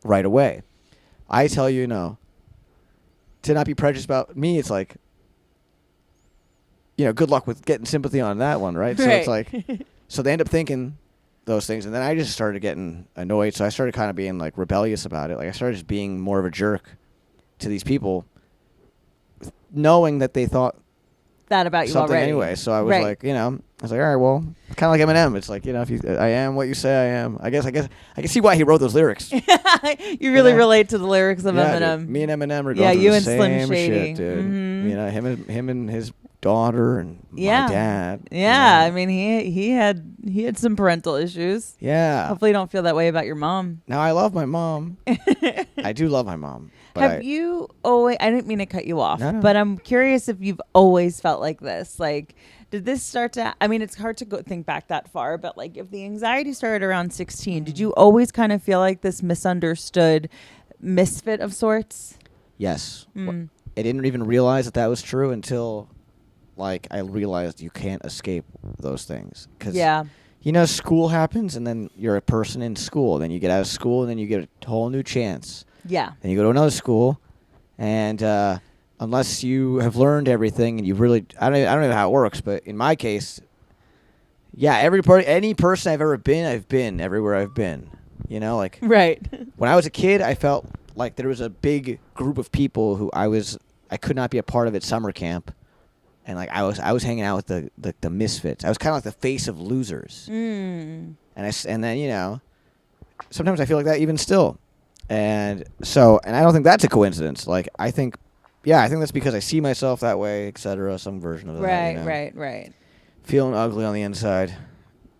right away. I tell you, to not be prejudiced about me, it's like, good luck with getting sympathy on that one, right? So it's Right. like, so they end up thinking those things, and then I just started getting annoyed. So I started kind of being like rebellious about it. Like I started just being more of a jerk to these people, knowing that they thought That about you something already. anyway. So I was Right. like, I was like, all right, well, kind of like Eminem. It's like, if I am what you say I am. I guess I can see why he wrote those lyrics. You really know? relate to the lyrics of Yeah, Eminem. dude. Me and Eminem are going Yeah, through you the and Slim same Shady. shit, dude. Mhm. Him and his daughter and Yeah. my dad. Yeah, I mean he had some parental issues. Yeah. Hopefully you don't feel that way about your mom. Now I love my mom. I do love my mom. Have you always, I didn't mean to cut you off, No, no. but I'm curious if you've always felt like this. Like, did this start to, I mean, it's hard to think back that far, but like if the anxiety started around 16, did you always kind of feel like this misunderstood misfit of sorts? Yes. Mm. I didn't even realize that was true until, like, I realized you can't escape those things. 'Cause, Yeah. you know, school happens, and then you're a person in school. Then you get out of school, and then you get a whole new chance. Yeah. Then you go to another school, and unless you have learned everything, and you really, I don't know how it works, but in my case, yeah, any person I've ever been, I've been everywhere I've been. You know, like Right. when I was a kid, I felt like there was a big group of people who I could not be a part of at summer camp, and like I was hanging out with the misfits. I was kind of like the face of losers, and then you know, sometimes I feel like that even still, and I don't think that's a coincidence. Like I think that's because I see myself that way, etc. Some version of that. Right, you know? right. Feeling ugly on the inside,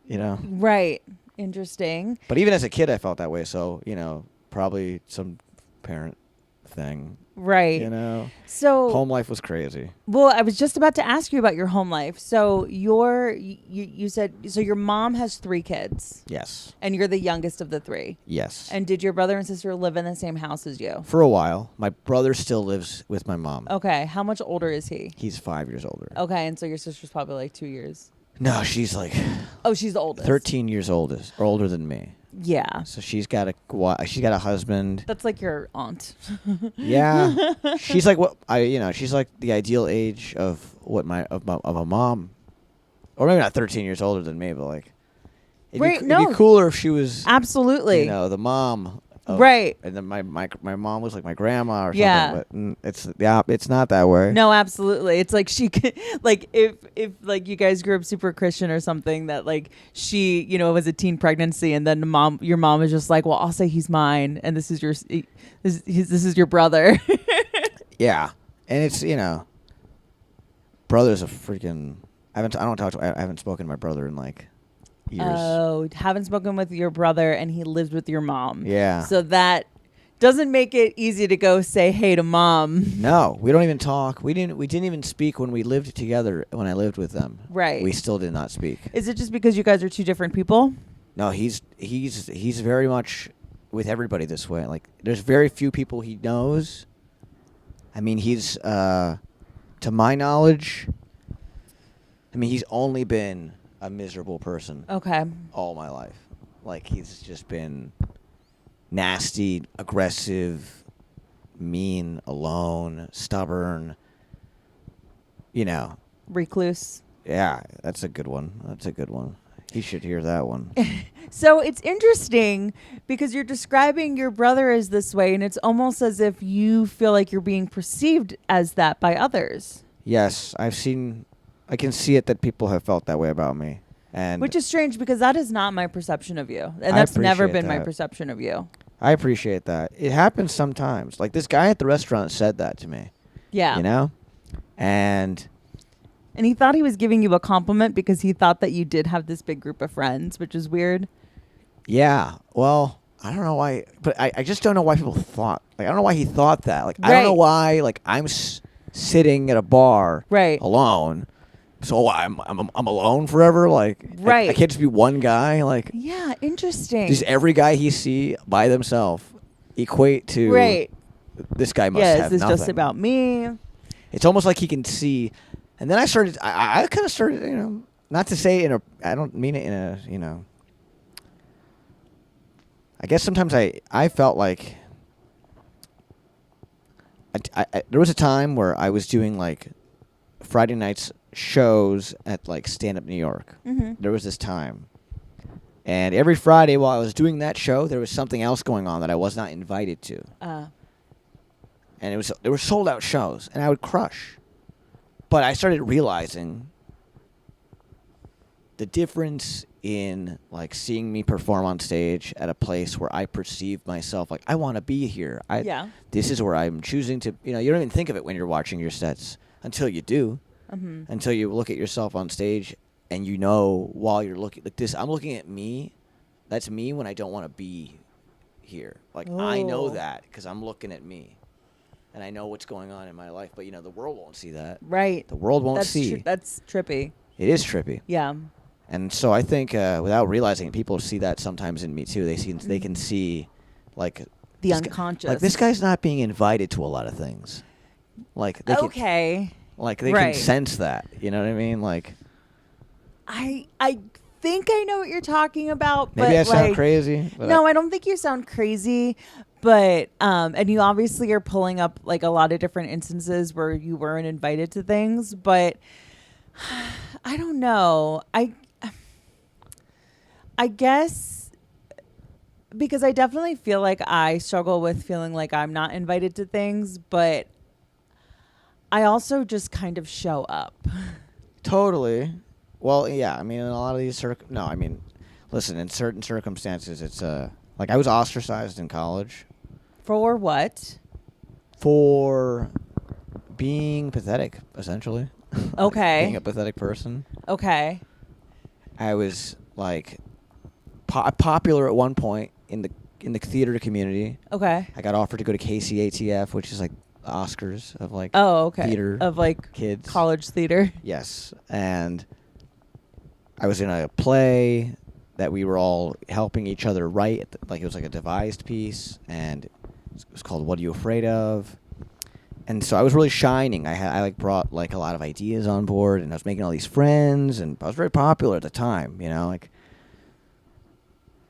you know. Right. Interesting. But even as a kid, I felt that way. So you know, probably some parent thing. Right. You know, So home life was crazy. Well, I was just about to ask you about your home life. So you said so your mom has 3 kids Yes. and you're the youngest of the 3. Yes. And did your brother and sister live in the same house as you? For a while, my brother still lives with my mom. Okay. How much older is he? He's 5 years older. Okay. And so your sister's probably like 2 years. No, she's like Oh, she's the oldest. 13 years older than me. Yeah. So she's got a husband. That's like your aunt. Yeah. She's like she's like the ideal age of what of a mom. Or maybe not 13 years older than me, but like it'd be cooler if she was Absolutely. you know, the mom. Right. And then my mom was like my grandma or something. Yeah. But it's not that way. No, absolutely. It's like she could, like if like you guys grew up super Christian or something, that like she, you know, was a teen pregnancy, and then your mom is just like, well, I'll say he's mine, and this is your brother. Yeah, and it's, you know, brother's a freaking. I haven't spoken to my brother in like years. Oh, haven't spoken with your brother, and he lives with your mom. Yeah. So that doesn't make it easy to go say hey to mom. No, we don't even talk. We didn't even speak when we lived together. When I lived with them, Right. We still did not speak. Is it just because you guys are 2 different people? No, he's very much with everybody this way. Like, there's very few people he knows. I mean, he's to my knowledge. I mean, he's only been a miserable person. Okay. All my life. Like, he's just been nasty, aggressive, mean, alone, stubborn. You know. Recluse. Yeah, that's a good one. He should hear that one. So it's interesting because you're describing your brother as this way, and it's almost as if you feel like you're being perceived as that by others. Yes, I can see it that people have felt that way about me. And Which is strange because that is not my perception of you. And I that's never appreciate been my that. perception of you. I appreciate that. It happens sometimes. Like, this guy at the restaurant said that to me. Yeah. You know? And he thought he was giving you a compliment because he thought that you did have this big group of friends, which is weird. yeah, well, I don't know why, but I just don't know why people thought. Like, I don't know why he thought that. Like, I don't know Right. why. Like, I'm sitting at a bar, Right. alone. So I'm alone forever. Like, Right. I can't just be one guy. Like, Yeah, interesting. does every guy he see by themselves equate to? Right. This guy must Yeah, have is this nothing. just about me? It's almost like he can see. And then I kind of started, you know, not to say I don't mean it in a, you know. I guess sometimes I felt like there was a time where I was doing like Friday nights shows at like Stand Up New York. Mm-hmm. There was this time. And every Friday while I was doing that show, there was something else going on that I was not invited to. And there were sold out shows, and I would crush. But I started realizing the difference in like seeing me perform on stage at a place where I perceive myself like I want to be here. Yeah. This is where I'm choosing to. You know, you don't even think of it when you're watching your sets until you do. Mm-hmm. Until you look at yourself on stage, and you know while you're looking like this, I'm looking at me. That's me when I don't want to be here. Like, I know Oh. that because I'm looking at me. and I know what's going on in my life, but the world won't see that. Right. The world won't That's see. that's trippy. It is trippy. Yeah. And so I think without realizing it, people see that sometimes in me too. They can see like The this unconscious. like this guy's not being invited to a lot of things. Like they Okay. they Right. can sense that. You know what I mean? Like I think I know what you're talking about. maybe but I sound like, crazy. But No, I don't think you sound crazy. But and you obviously are pulling up like a lot of different instances where you weren't invited to things. But I don't know. I guess because I definitely feel like I struggle with feeling like I'm not invited to things, but I also just kind of show up. Totally. Well, yeah. I mean, in a lot of these listen. In certain circumstances, it's like I was ostracized in college For what? for being pathetic, essentially. Okay. Being a pathetic person. Okay. I was like popular at one point in the theater community. Okay. I got offered to go to KCATF, which is like the Oscars of like Oh, okay. theater Of like kids. college theater. Yes, and I was in a play that we were all helping each other write. Like it was like a devised piece, and it was called "What Are You Afraid Of?" And so I was really shining. I like brought like a lot of ideas on board, and I was making all these friends, and I was very popular at the time. Like.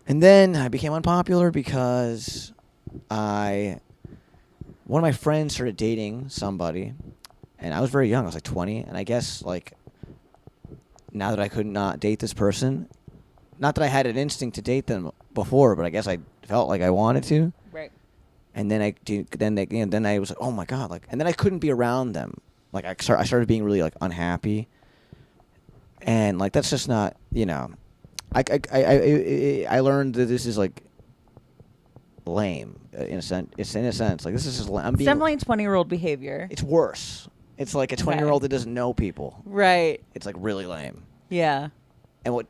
And then I became unpopular because one of my friends started dating somebody, and I was very young. I was like 20, and I guess like now that I could not date this person, not that I had an instinct to date them before, but I guess I felt like I wanted to. Right. And then then I was like, oh my god, like, and then I couldn't be around them. Like I started being really like unhappy, and like that's just not I learned that this is like lame in a sense. It's in a sense like this is just It's definitely 20-year-old behavior. It's worse. It's like a 20-year-old that doesn't know people. Right. It's like really lame. Yeah. And what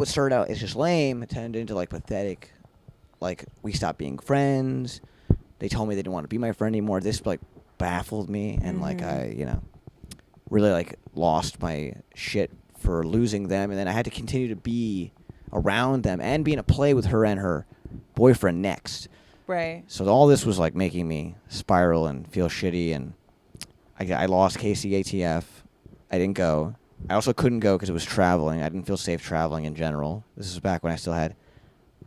started out as just lame turned into like pathetic. Like we stopped being friends. They told me they didn't want to be my friend anymore. This like baffled me, and like I really like lost my shit for losing them, and then I had to continue to be around them and be in a play with her and her boyfriend next. Right. So all this was like making me spiral and feel shitty, and I lost KCATF. I didn't go. I also couldn't go because it was traveling. I didn't feel safe traveling in general. This is back when I still had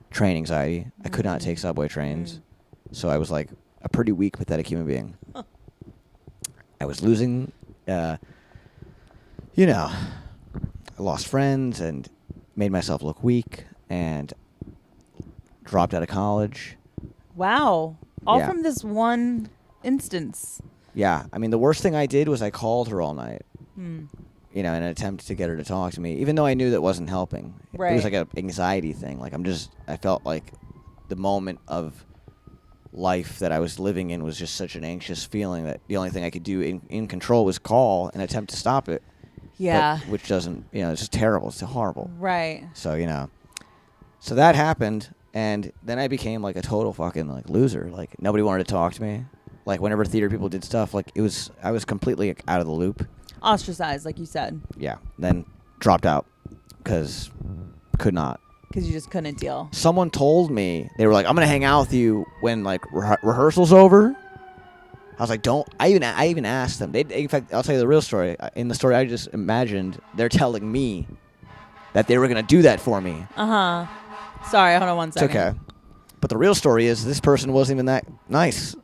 train anxiety. I could not take subway trains. So I was like a pretty weak, pathetic human being. Huh. I was losing, I lost friends and made myself look weak and dropped out of college. Wow. All Yeah. from this one instance. Yeah. I mean, the worst thing I did was I called her all night, Hmm. in an attempt to get her to talk to me, even though I knew that wasn't helping. It Right. was like an anxiety thing. Like I felt like the moment of life that I was living in was just such an anxious feeling that the only thing I could do in control was call and attempt to stop it. Yeah. But, which doesn't, it's just terrible. It's horrible. Right. So, so that happened, and then I became like a total fucking like loser. Like nobody wanted to talk to me. Like whenever theater people did stuff, like I was completely like, out of the loop. Ostracized, like you said, Yeah. Then dropped out because could not. because you just couldn't deal. Someone told me, they were like, I'm going to hang out with you when like rehearsal's over. I was like, don't. I even asked them. In fact, I'll tell you the real story. In the story I just imagined, they're telling me that they were going to do that for me. Uh-huh. Sorry, hold on one It's second. okay. But the real story is this person wasn't even that nice.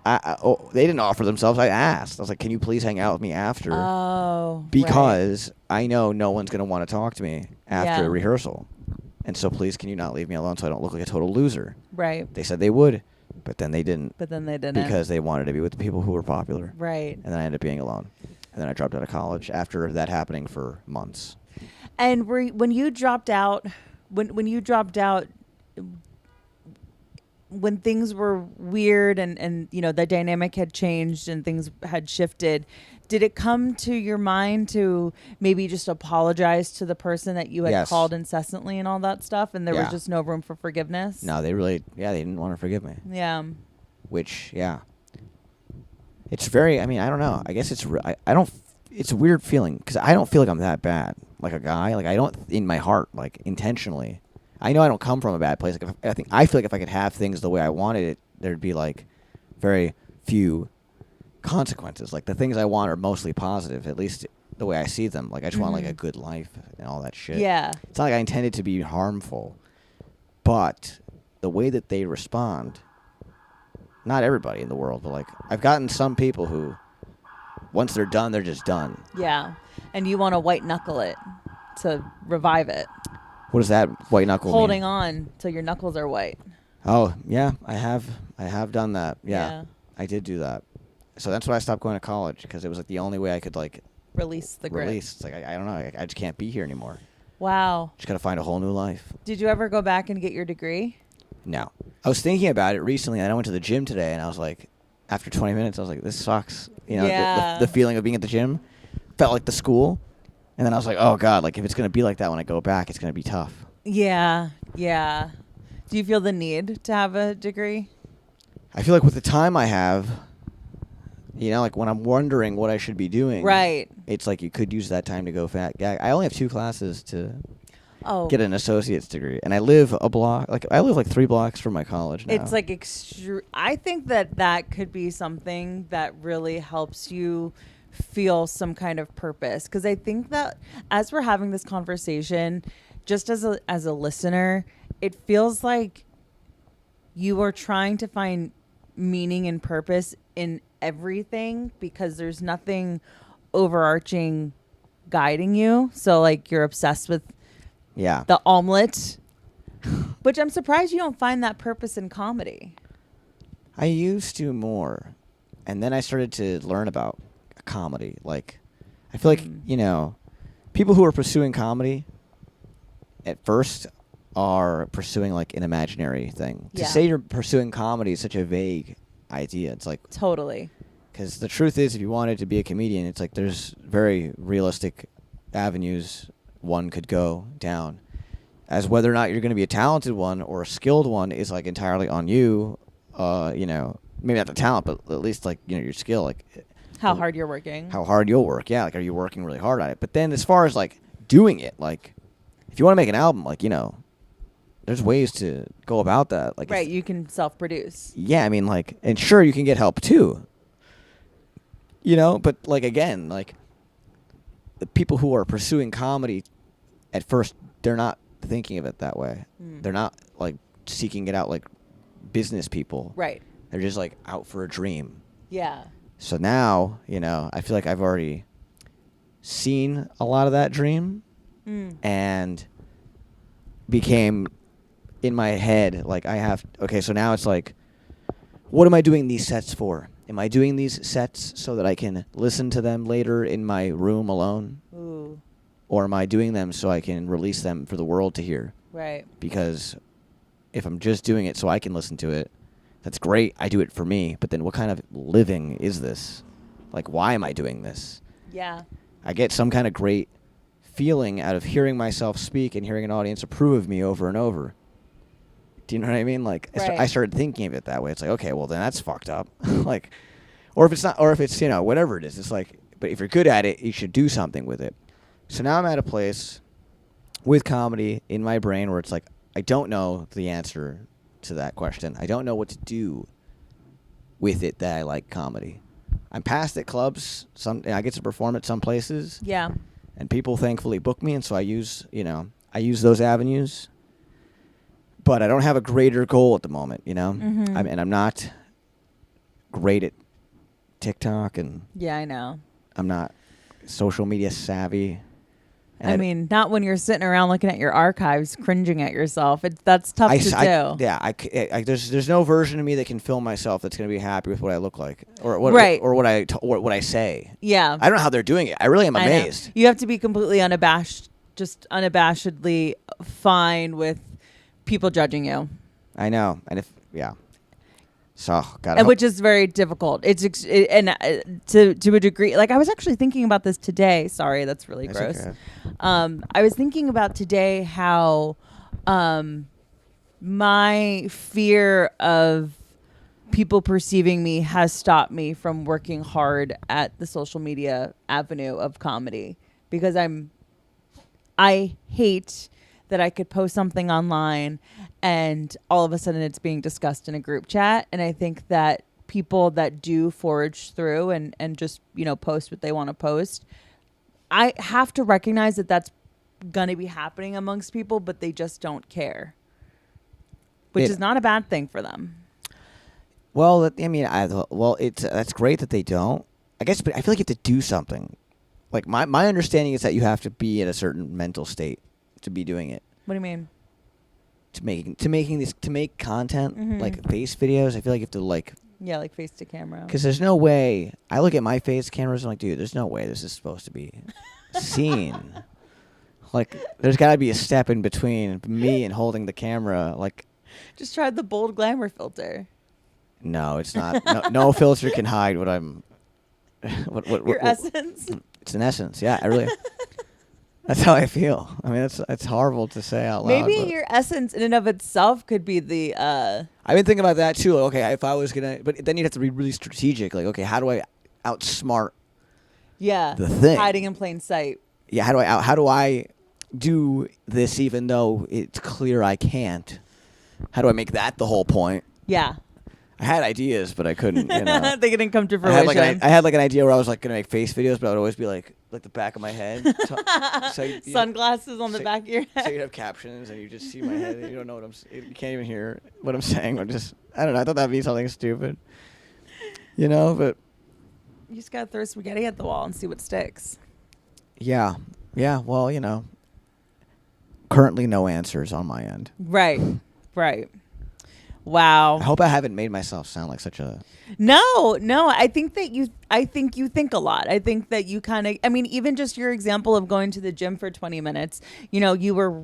They didn't offer themselves. I asked. I was like, can you please hang out with me after? Oh. Because I know no one's going to want to talk to me after Yeah. rehearsal. And so please can you not leave me alone so I don't look like a total loser? Right. They said they would, but then they didn't. But then they didn't. Because they wanted to be with the people who were popular. Right. And then I ended up being alone. And then I dropped out of college after that happening for months. And when you dropped out, when you dropped out, when things were weird and the dynamic had changed and things had shifted, did it come to your mind to maybe just apologize to the person that you had Yes. called incessantly and all that stuff, and there was Yeah. just no room for forgiveness? No, they didn't want to forgive me. Yeah. Which, yeah. It's very. I mean, I don't know. I guess it's. I don't. It's a weird feeling because I don't feel like I'm that bad. Like a guy. Like I don't in my heart. Like intentionally. I know I don't come from a bad place. Like I feel like if I could have things the way I wanted it, there'd be like very few consequences. Like the things I want are mostly positive. At least the way I see them. Like I just want like a good life and all that shit. Yeah. It's not like I intended to be harmful, but the way that they respond. Not everybody in the world, but like I've gotten some people who, once they're done, they're just done. Yeah. And you want to white knuckle it to revive it. What does that white knuckle Holding mean? on till your knuckles are white. Oh yeah, I have done that. Yeah, Yeah. I did do that. So that's why I stopped going to college because it was like the only way I could like Release the grip. release. It's like I don't know, I just can't be here anymore. Wow. Just gotta find a whole new life. Did you ever go back and get your degree? No, I was thinking about it recently, and I went to the gym today, and I was like, after 20 minutes, I was like, this sucks. You know, Yeah. the feeling of being at the gym felt like the school, and then I was like, oh god, like if it's gonna be like that when I go back, it's gonna be tough. Yeah. Yeah. Do you feel the need to have a degree? I feel like with the time I have, you know, like when I'm wondering what I should be doing, Right. it's like you could use that time to go fat. Yeah, I only have 2 classes to Oh. get an associate's degree, and I live a block. Like I live like 3 blocks from my college now. It's like I think that could be something that really helps you feel some kind of purpose, because I think that as we're having this conversation, just as a listener, it feels like you are trying to find meaning and purpose in everything because there's nothing overarching guiding you. So like you're obsessed with yeah. the omelet, which I'm surprised you don't find that purpose in comedy. I used to more, and then I started to learn about comedy. Like, I feel like you know, people who are pursuing comedy at first are pursuing like an imaginary thing. To Yeah. say you're pursuing comedy is such a vague idea. It's like Totally. because the truth is, if you wanted to be a comedian, it's like there's very realistic avenues one could go down. As whether or not you're going to be a talented one or a skilled one is like entirely on you. You know, maybe not the talent, but at least like you know your skill, like How hard you're working. how hard you'll work. Yeah, like are you working really hard on it? But then as far as like doing it, like if you want to make an album, like you know, there's ways to go about that. Like Right, you can self-produce. yeah, I mean like, and sure you can get help too. You know, but like again, like the people who are pursuing comedy at first, they're not thinking of it that way. They're not like seeking it out like business people. Right. They're just like out for a dream. Yeah. So now, you know, I feel like I've already seen a lot of that dream and became in my head like okay, so now it's like what am I doing these sets for? Am I doing these sets so that I can listen to them later in my room alone? Ooh. Or am I doing them so I can release them for the world to hear? Right. Because if I'm just doing it so I can listen to it, that's great. I do it for me. But then what kind of living is this? Like, why am I doing this? Yeah. I get some kind of great feeling out of hearing myself speak and hearing an audience approve of me over and over. Do you know what I mean? Like, Right. I started thinking of it that way. It's like, okay, well, then that's fucked up. Like, or if it's not, or if it's, you know, whatever it is, it's like, but if you're good at it, you should do something with it. So now I'm at a place with comedy in my brain where it's like, I don't know the answer to that question. I don't know what to do with it that I like comedy. I'm past at clubs. I get to perform at some places. Yeah. And people thankfully book me, and so I use those avenues. But I don't have a greater goal at the moment, you know? Mhm. I'm not great at TikTok, and Yeah, I know. I'm not social media savvy. And I mean, not when you're sitting around looking at your archives, cringing at yourself. That's tough to do. There's no version of me that can film myself that's going to be happy with what I look like or what Right. or what I say. Yeah. I don't know how they're doing it. I really am I know. amazed. You have to be completely unabashedly fine with people judging you. I know, and so God, And which is very difficult. To a degree. Like I was actually thinking about this today. Sorry, that's really That's gross. okay. I was thinking about today how my fear of people perceiving me has stopped me from working hard at the social media avenue of comedy, because I hate that I could post something online and all of a sudden it's being discussed in a group chat. And I think that people that do forage through and just, post what they want to post, I have to recognize that that's going to be happening amongst people, but they just don't care, which is not a bad thing for them. Well, that's great that they don't. I guess, but I feel like you have to do something. Like my understanding is that you have to be in a certain mental state to be doing it. What do you mean? To make content, Mhm. like face videos. I feel like you have to like. Yeah, like face to camera. Because there's no way. I look at my face cameras and I'm like, dude, there's no way this is supposed to be seen. Like, there's got to be a step in between me and holding the camera. Like, Just try the bold glamour filter. no, it's not. No filter can hide what I'm. Your essence. It's an essence. Yeah, I really. That's how I feel. I mean, it's horrible to say out loud. Maybe but your essence in and of itself could be the. I've been thinking about that too. Like, okay, if I was gonna, but then you'd have to be really strategic. Like, okay, how do I outsmart Yeah. the thing? Hiding in plain sight. Yeah, how do I do this even though it's clear I can't? How do I make that the whole point? Yeah. I had ideas, but I couldn't. You know. They didn't come to I fruition. had like an idea where I was like gonna make face videos, but I would always be like the back of my head. So Sunglasses on the so- back of your So head. you have captions and you just see my head and you don't know what you can't even hear what I'm saying. I don't know. I thought that'd be something stupid. But You just gotta throw spaghetti at the wall and see what sticks. yeah. Well, currently no answers on my end. Right. Right. Wow. I hope I haven't made myself sound like such a. No. I think you think a lot. I think that you kind of, even just your example of going to the gym for 20 minutes, you were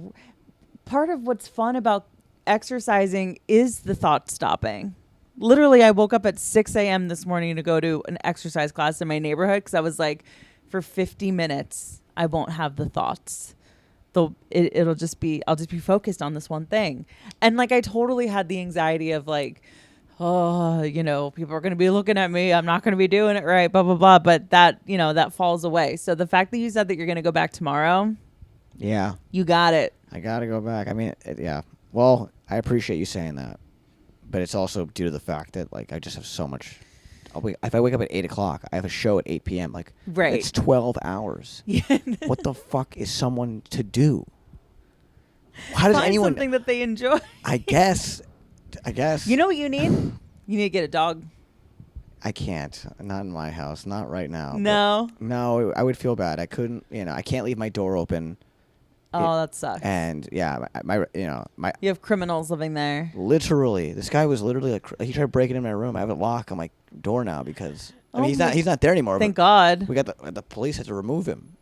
part of what's fun about exercising is the thought stopping. Literally, I woke up at 6 a.m. this morning to go to an exercise class in my neighborhood because I was like, for 50 minutes, I won't have the thoughts. I'll just be focused on this one thing. And like, I totally had the anxiety of like, oh, people are going to be looking at me. I'm not going to be doing it right, blah, blah, blah. But that, that falls away. So the fact that you said that you're going to go back tomorrow, Yeah. you got it. I gotta go back. I mean, yeah. Well, I appreciate you saying that, but it's also due to the fact that like I just have so much. If I wake up at 8 o'clock, I have a show at 8 p.m. Like, Right. It's 12 hours. Yeah. What the fuck is someone to do? How does Find anyone? something that they enjoy. I guess. You know what you need? You need to get a dog. I can't. Not in my house. Not right now. but- No. No, I would feel bad. I couldn't. I can't leave my door open. Oh, that sucks. And yeah, my You have criminals living there. literally, this guy was literally like he tried breaking in my room. I have a lock on my door now because Oh he's my- not there anymore. Thank but God. We got the police had to remove him.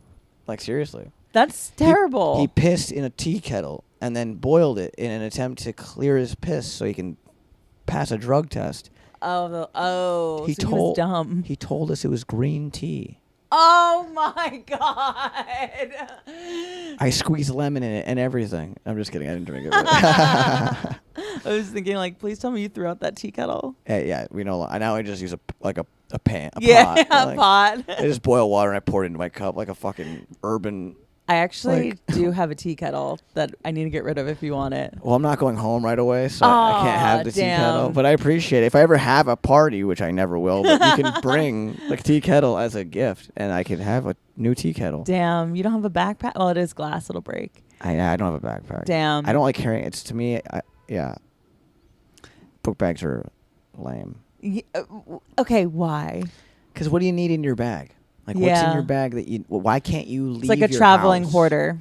Like seriously. That's terrible. He pissed in a tea kettle and then boiled it in an attempt to clear his piss so he can pass a drug test. Oh, He so he was dumb. He told us it was green tea. Oh my God. I squeezed lemon in it and everything. I'm just kidding. I didn't drink it. I was thinking, like, please tell me you threw out that tea kettle. Yeah, we know. Now I just use a pan, a Yeah, pot. a Like, pot. I just boil water and I pour it into my cup like a fucking urban. I actually like- do have a tea kettle that I need to get rid of if you want it. Well, I'm not going home right away, so I can't have Aw, the tea kettle. damn. But I appreciate it. If I ever have a party, which I never will, but you can bring the tea kettle as a gift, and I could have a new tea kettle. Damn, you don't have a backpack? Well, it is glass. It'll break. I don't have a backpack. Damn. I don't like carrying. It's to me, yeah. Book bags are lame. Okay, why? Because what do you need in your bag? Like, what's in Yeah. your bag that you? Why can't you leave? It's like a your traveling house? hoarder.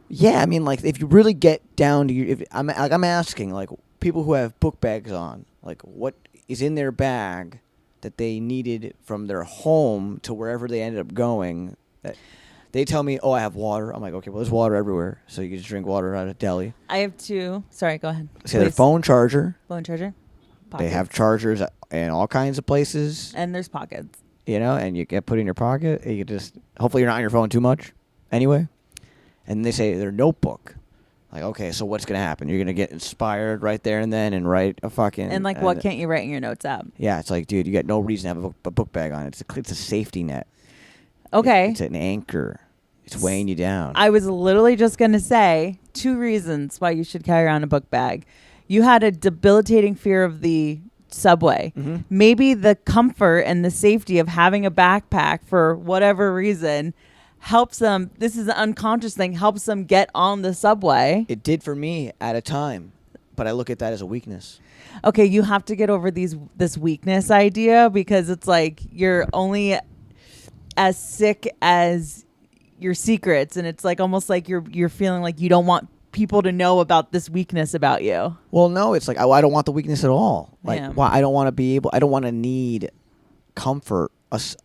Yeah, I mean, like if you really get down to if I'm asking like people who have book bags on, like what is in their bag that they needed from their home to wherever they ended up going. That they tell me, oh, I have water. I'm like, okay, well, there's water everywhere, so you can just drink water out of deli. I have two. Sorry, go ahead. Say their Please. phone charger. Phone charger. They have Pockets. chargers in all kinds of places, And there's pockets. and you get put in your pocket. You can just hopefully you're not on your phone too much, anyway. And they say their notebook. Like, okay, so what's gonna happen? You're gonna get inspired right there and then, and write a fucking And like, what can't you write in your notes app? Yeah, it's like, dude, you got no reason to have a book bag on. It's a safety net. Okay. It's an anchor. It's weighing you down. I was literally just going to say 2 reasons why you should carry around a book bag. You had a debilitating fear of the subway. Mm-hmm. Maybe the comfort and the safety of having a backpack for whatever reason helps them. This is an unconscious thing, helps them get on the subway. It did for me at a time, but I look at that as a weakness. Okay, you have to get over this weakness idea, because it's like you're only as sick as your secrets, and it's like almost like you're feeling like you don't want people to know about this weakness about you. Well, no, it's like I don't want the weakness at all. Like, Yeah. I don't want to be able. I don't want to need comfort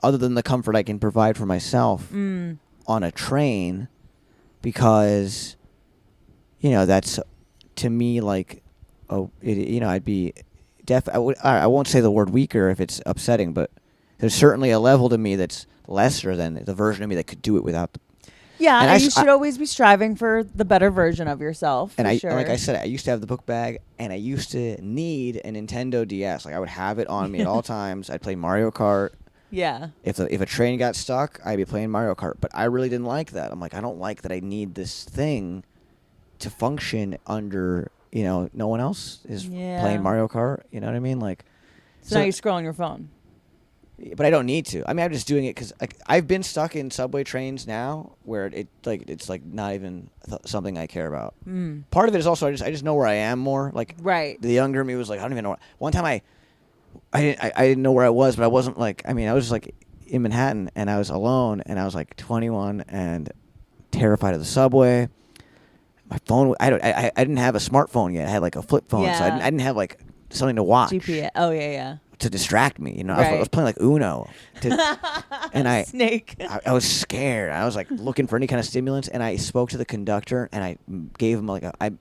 other than the comfort I can provide for myself on a train, because that's to me like I'd be I won't say the word weaker if it's upsetting, but there's certainly a level to me that's lesser than the version of me that could do it without the. Yeah, And and I you s- should always be striving for the better version of yourself. And for I, sure. like I said, I used to have the book bag, and I used to need a Nintendo DS. Like, I would have it on me at all times. I'd play Mario Kart. Yeah. If a train got stuck, I'd be playing Mario Kart. But I really didn't like that. I'm like, I don't like that I need this thing to function under, no one else is Yeah. playing Mario Kart. You know what I mean? Like, So now you scroll on your phone. but I don't need to. I mean, I'm just doing it because I've been stuck in subway trains now where it's like not even something I care about. Part of it is also I just know where I am more. Like, Right. the younger me was like, I don't even know. One time I didn't know where I was, but I wasn't like. I mean, I was just like in Manhattan, and I was alone, and I was like 21 and terrified of the subway. My phone. I didn't have a smartphone yet. I had like a flip phone, so I Yeah. didn't have like something to watch GPS. Oh yeah, to distract me. I Right. was playing like Uno, and yeah. Snake. I was scared. I was like looking for any kind of stimulants, and I spoke to the conductor, and I gave him I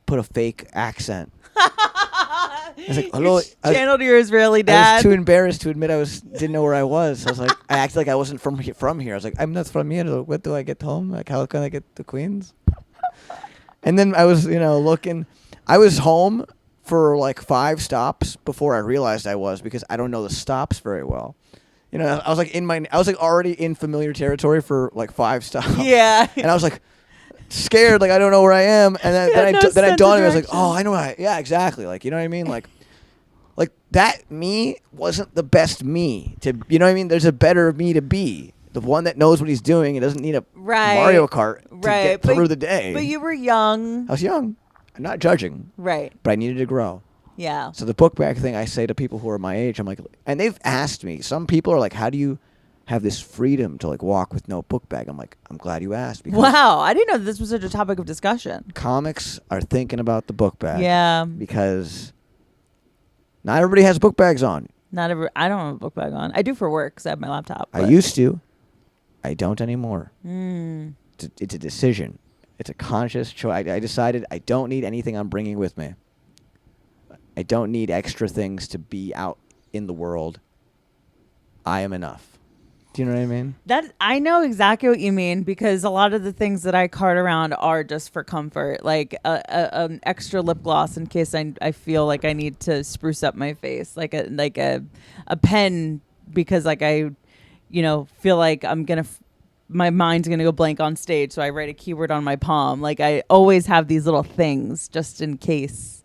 put a fake accent. I was like, hello. Channeled your Israeli I dad. was too embarrassed to admit didn't know where I was. I was like, I acted like I wasn't from here. I was like, I'm not from here. What do I get home? Like, how can I get to Queens? And then I was, looking. I was home for like 5 stops before I realized I was, because I don't know the stops very well. I was like already in familiar territory for like 5 stops. Yeah. And I was like scared, like I don't know where I am. And then had no then I sense of dawned on me, I was like, direction. oh, I know. Yeah, exactly. Like, you know what I mean? Like that me wasn't the best me to, you know what I mean? There's a better me to be. The one that knows what he's doing and doesn't need a Right. Mario Kart to Right. get through the day. But you were young. I was young. I'm not judging, Right. but I needed to grow. Yeah. So the book bag thing, I say to people who are my age, I'm like, and they've asked me, some people are like, how do you have this freedom to like walk with no book bag? I'm like, I'm glad you asked, because Wow. I didn't know this was such a topic of discussion. comics are thinking about the book bag. Yeah. Because not everybody has book bags on. I don't have a book bag on. I do for work because I have my laptop. I but- used to. I don't anymore. Mm. It's a decision. It's a conscious choice. I decided I don't need anything I'm bringing with me. I don't need extra things to be out in the world. I am enough. Do you know what I mean? That I know exactly what you mean, because a lot of the things that I cart around are just for comfort, like an extra lip gloss in case I feel like I need to spruce up my face, like a pen, because like I feel like I'm gonna my mind's gonna go blank on stage, so I write a keyword on my palm. Like I always have these little things just in case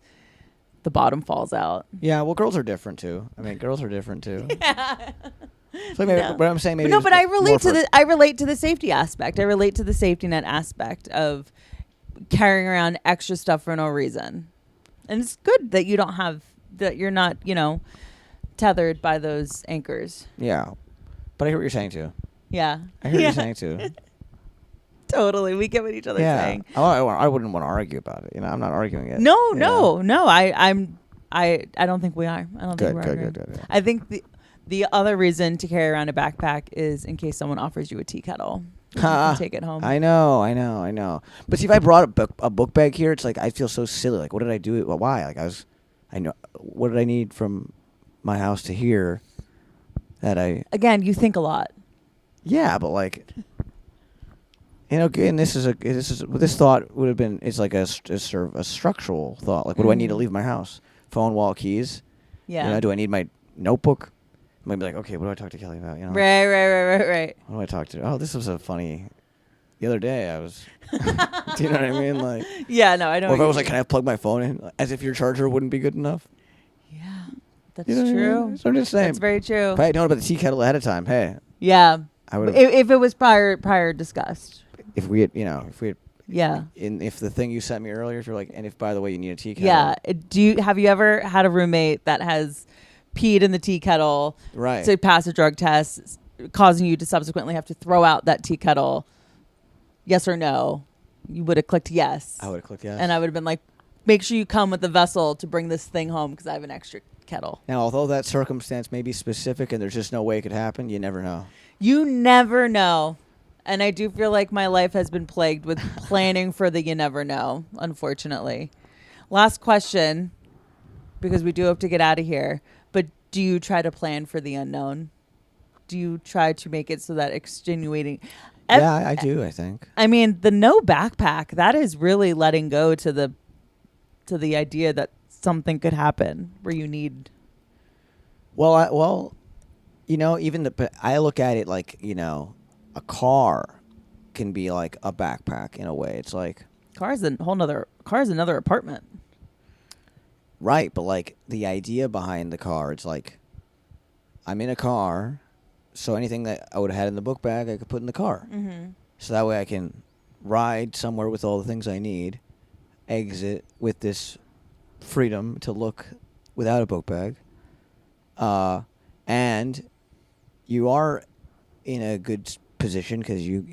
the bottom falls out. Yeah, well, girls are different too. I mean, girls are different too. So maybe, No. but I'm saying maybe. But no, but I more relate for- I relate to the safety aspect. I relate to the safety net aspect of carrying around extra stuff for no reason. And it's good that you're not, tethered by those anchors. Yeah, but I hear what you're saying too. Yeah. I hear what Yeah. you're saying too. Totally. We get what each other's Yeah, saying. I wouldn't want to argue about it. I'm not arguing it. No. you know? I don't think we are. I don't think we're arguing. Good. I think the other reason to carry around a backpack is in case someone offers you a tea kettle. You can take it home. I know. But see, if I brought a book bag here, it's like I feel so silly. Like, what did I do? Well, why? Like, I know. What did I need from my house to here? That I. Again, you think a lot. Yeah, but like, And this thought would have been, it's like a sort of a structural thought. Like, what do I need to leave my house? Phone, wallet, keys. Yeah. You know, do I need my notebook? I might be like, okay, what do I talk to Kelly about? You know, Right. what do I talk to? Oh, this was a funny. The other day, I was. Do you know what I mean? Like, Yeah, no, I don't. or if I was like, can I plug my phone in? As if your charger wouldn't be good enough. Yeah, that's You know what I true. mean? So I'm just saying. That's very true. If I had known about the tea kettle ahead of time, hey, Yeah. I would have. If it was prior discussed. If we had, Yeah. if the thing you sent me earlier, if you're like, and if by the way you need a tea kettle. Yeah. Have you ever had a roommate that has peed in the tea kettle Right. to pass a drug test, causing you to subsequently have to throw out that tea kettle? Yes or no? You would have clicked yes. I would have clicked yes. And I would have been like, make sure you come with the vessel to bring this thing home because I have an extra kettle. Now, although that circumstance may be specific and there's just no way it could happen, you never know. You never know. And I do feel like my life has been plagued with planning for the you never know, unfortunately. Last question, because we do have to get out of here. But do you try to plan for the unknown? Do you try to make it so that extenuating... Yeah, I do, I think. I mean, the no backpack, that is really letting go to the idea that something could happen where you need... Well, you know, but I look at it like, you know, a car can be like a backpack in a way. It's like, Car's another apartment. right, but like the idea behind the car, it's like I'm in a car, so anything that I would have had in the book bag, I could put in the car. Mm-hmm. So that way I can ride somewhere with all the things I need, exit with this freedom to look without a book bag. And you are in a good position because you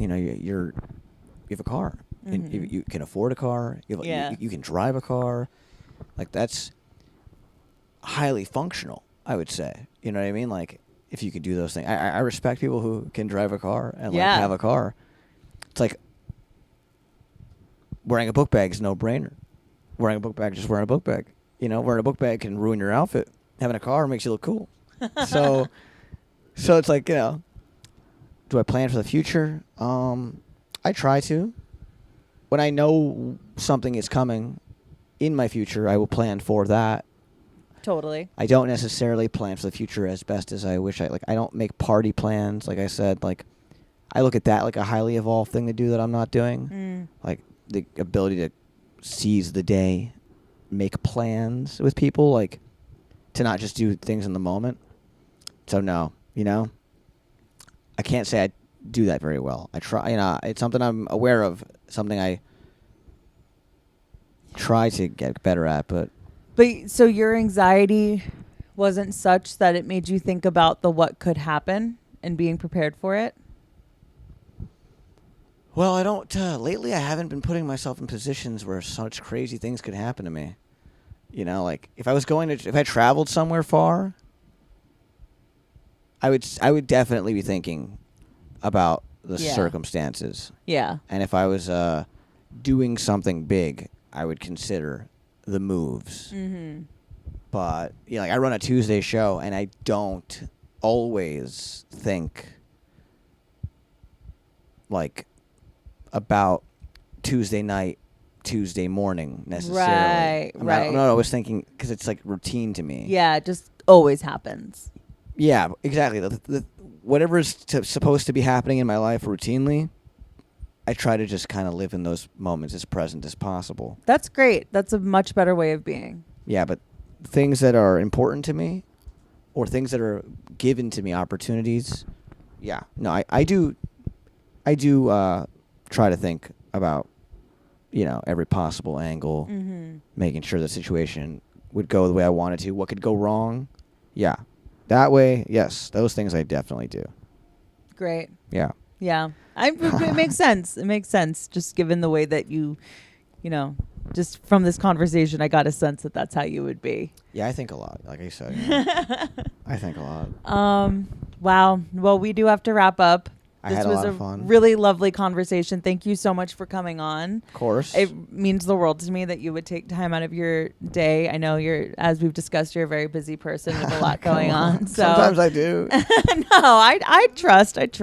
have a car. And Mm-hmm. you can afford a car. You can drive a car. Like, that's highly functional, I would say. You know what I mean? Like, if you could do those things. I respect people who can drive a car and like Yeah. have a car. It's like wearing a book bag is no brainer. Wearing a book bag, just wearing a book bag. You know, wearing a book bag can ruin your outfit. Having a car makes you look cool. So it's like, you know, do I plan for the future? I try to. When I know something is coming in my future, I will plan for that. Totally. I don't necessarily plan for the future as best as I wish. I don't make party plans. Like I said, like I look at that like a highly evolved thing to do that I'm not doing. Like the ability to seize the day, make plans with people, like to not just do things in the moment. So no, you know, I can't say I do that very well. I try, you know, it's something I'm aware of, something I try to get better at, but So your anxiety wasn't such that it made you think about the what could happen and being prepared for it? well, I don't. Lately, I haven't been putting myself in positions where such crazy things could happen to me. You know, like if I traveled somewhere far, I would definitely be thinking about the Yeah. circumstances. Yeah. And if I was doing something big, I would consider the moves. Mm-hmm. But you know, like I run a Tuesday show, and I don't always think like about Tuesday night, Tuesday morning necessarily. I'm not always thinking because it's like routine to me. Yeah, it just always happens. Yeah, exactly. The whatever is supposed to be happening in my life routinely, I try to just kind of live in those moments as present as possible. That's great. That's a much better way of being. Yeah, but things that are important to me or things that are given to me, opportunities, yeah. No, I do try to think about, you know, every possible angle, making sure the situation would go the way I wanted to. What could go wrong? Yeah. That way, yes, those things I definitely do. Great. Yeah. Yeah. It makes sense. It makes sense. Just given the way that you know, just from this conversation, I got a sense that that's how you would be. Yeah, I think a lot. Like I said, you know, I think a lot. Wow. Well, we do have to wrap up. I This had a was lot a of fun. really lovely conversation. Thank you so much for coming on. Of course. It means the world to me that you would take time out of your day. I know as we've discussed, you're a very busy person with a lot going on. So Sometimes I do. no, I trust that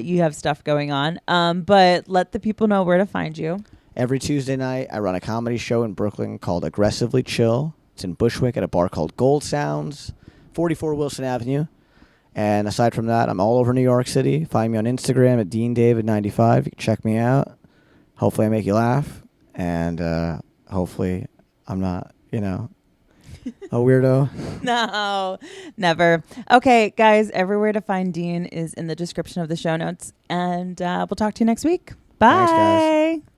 you have stuff going on. But let the people know where to find you. Every Tuesday night, I run a comedy show in Brooklyn called Aggressively Chill. It's in Bushwick at a bar called Gold Sounds, 44 Wilson Avenue. And aside from that, I'm all over New York City. Find me on Instagram at DeanDavid95. You can check me out. Hopefully I make you laugh. And hopefully I'm not, a weirdo. No, never. Okay, guys, everywhere to find Dean is in the description of the show notes. And we'll talk to you next week. Bye. Thanks, guys.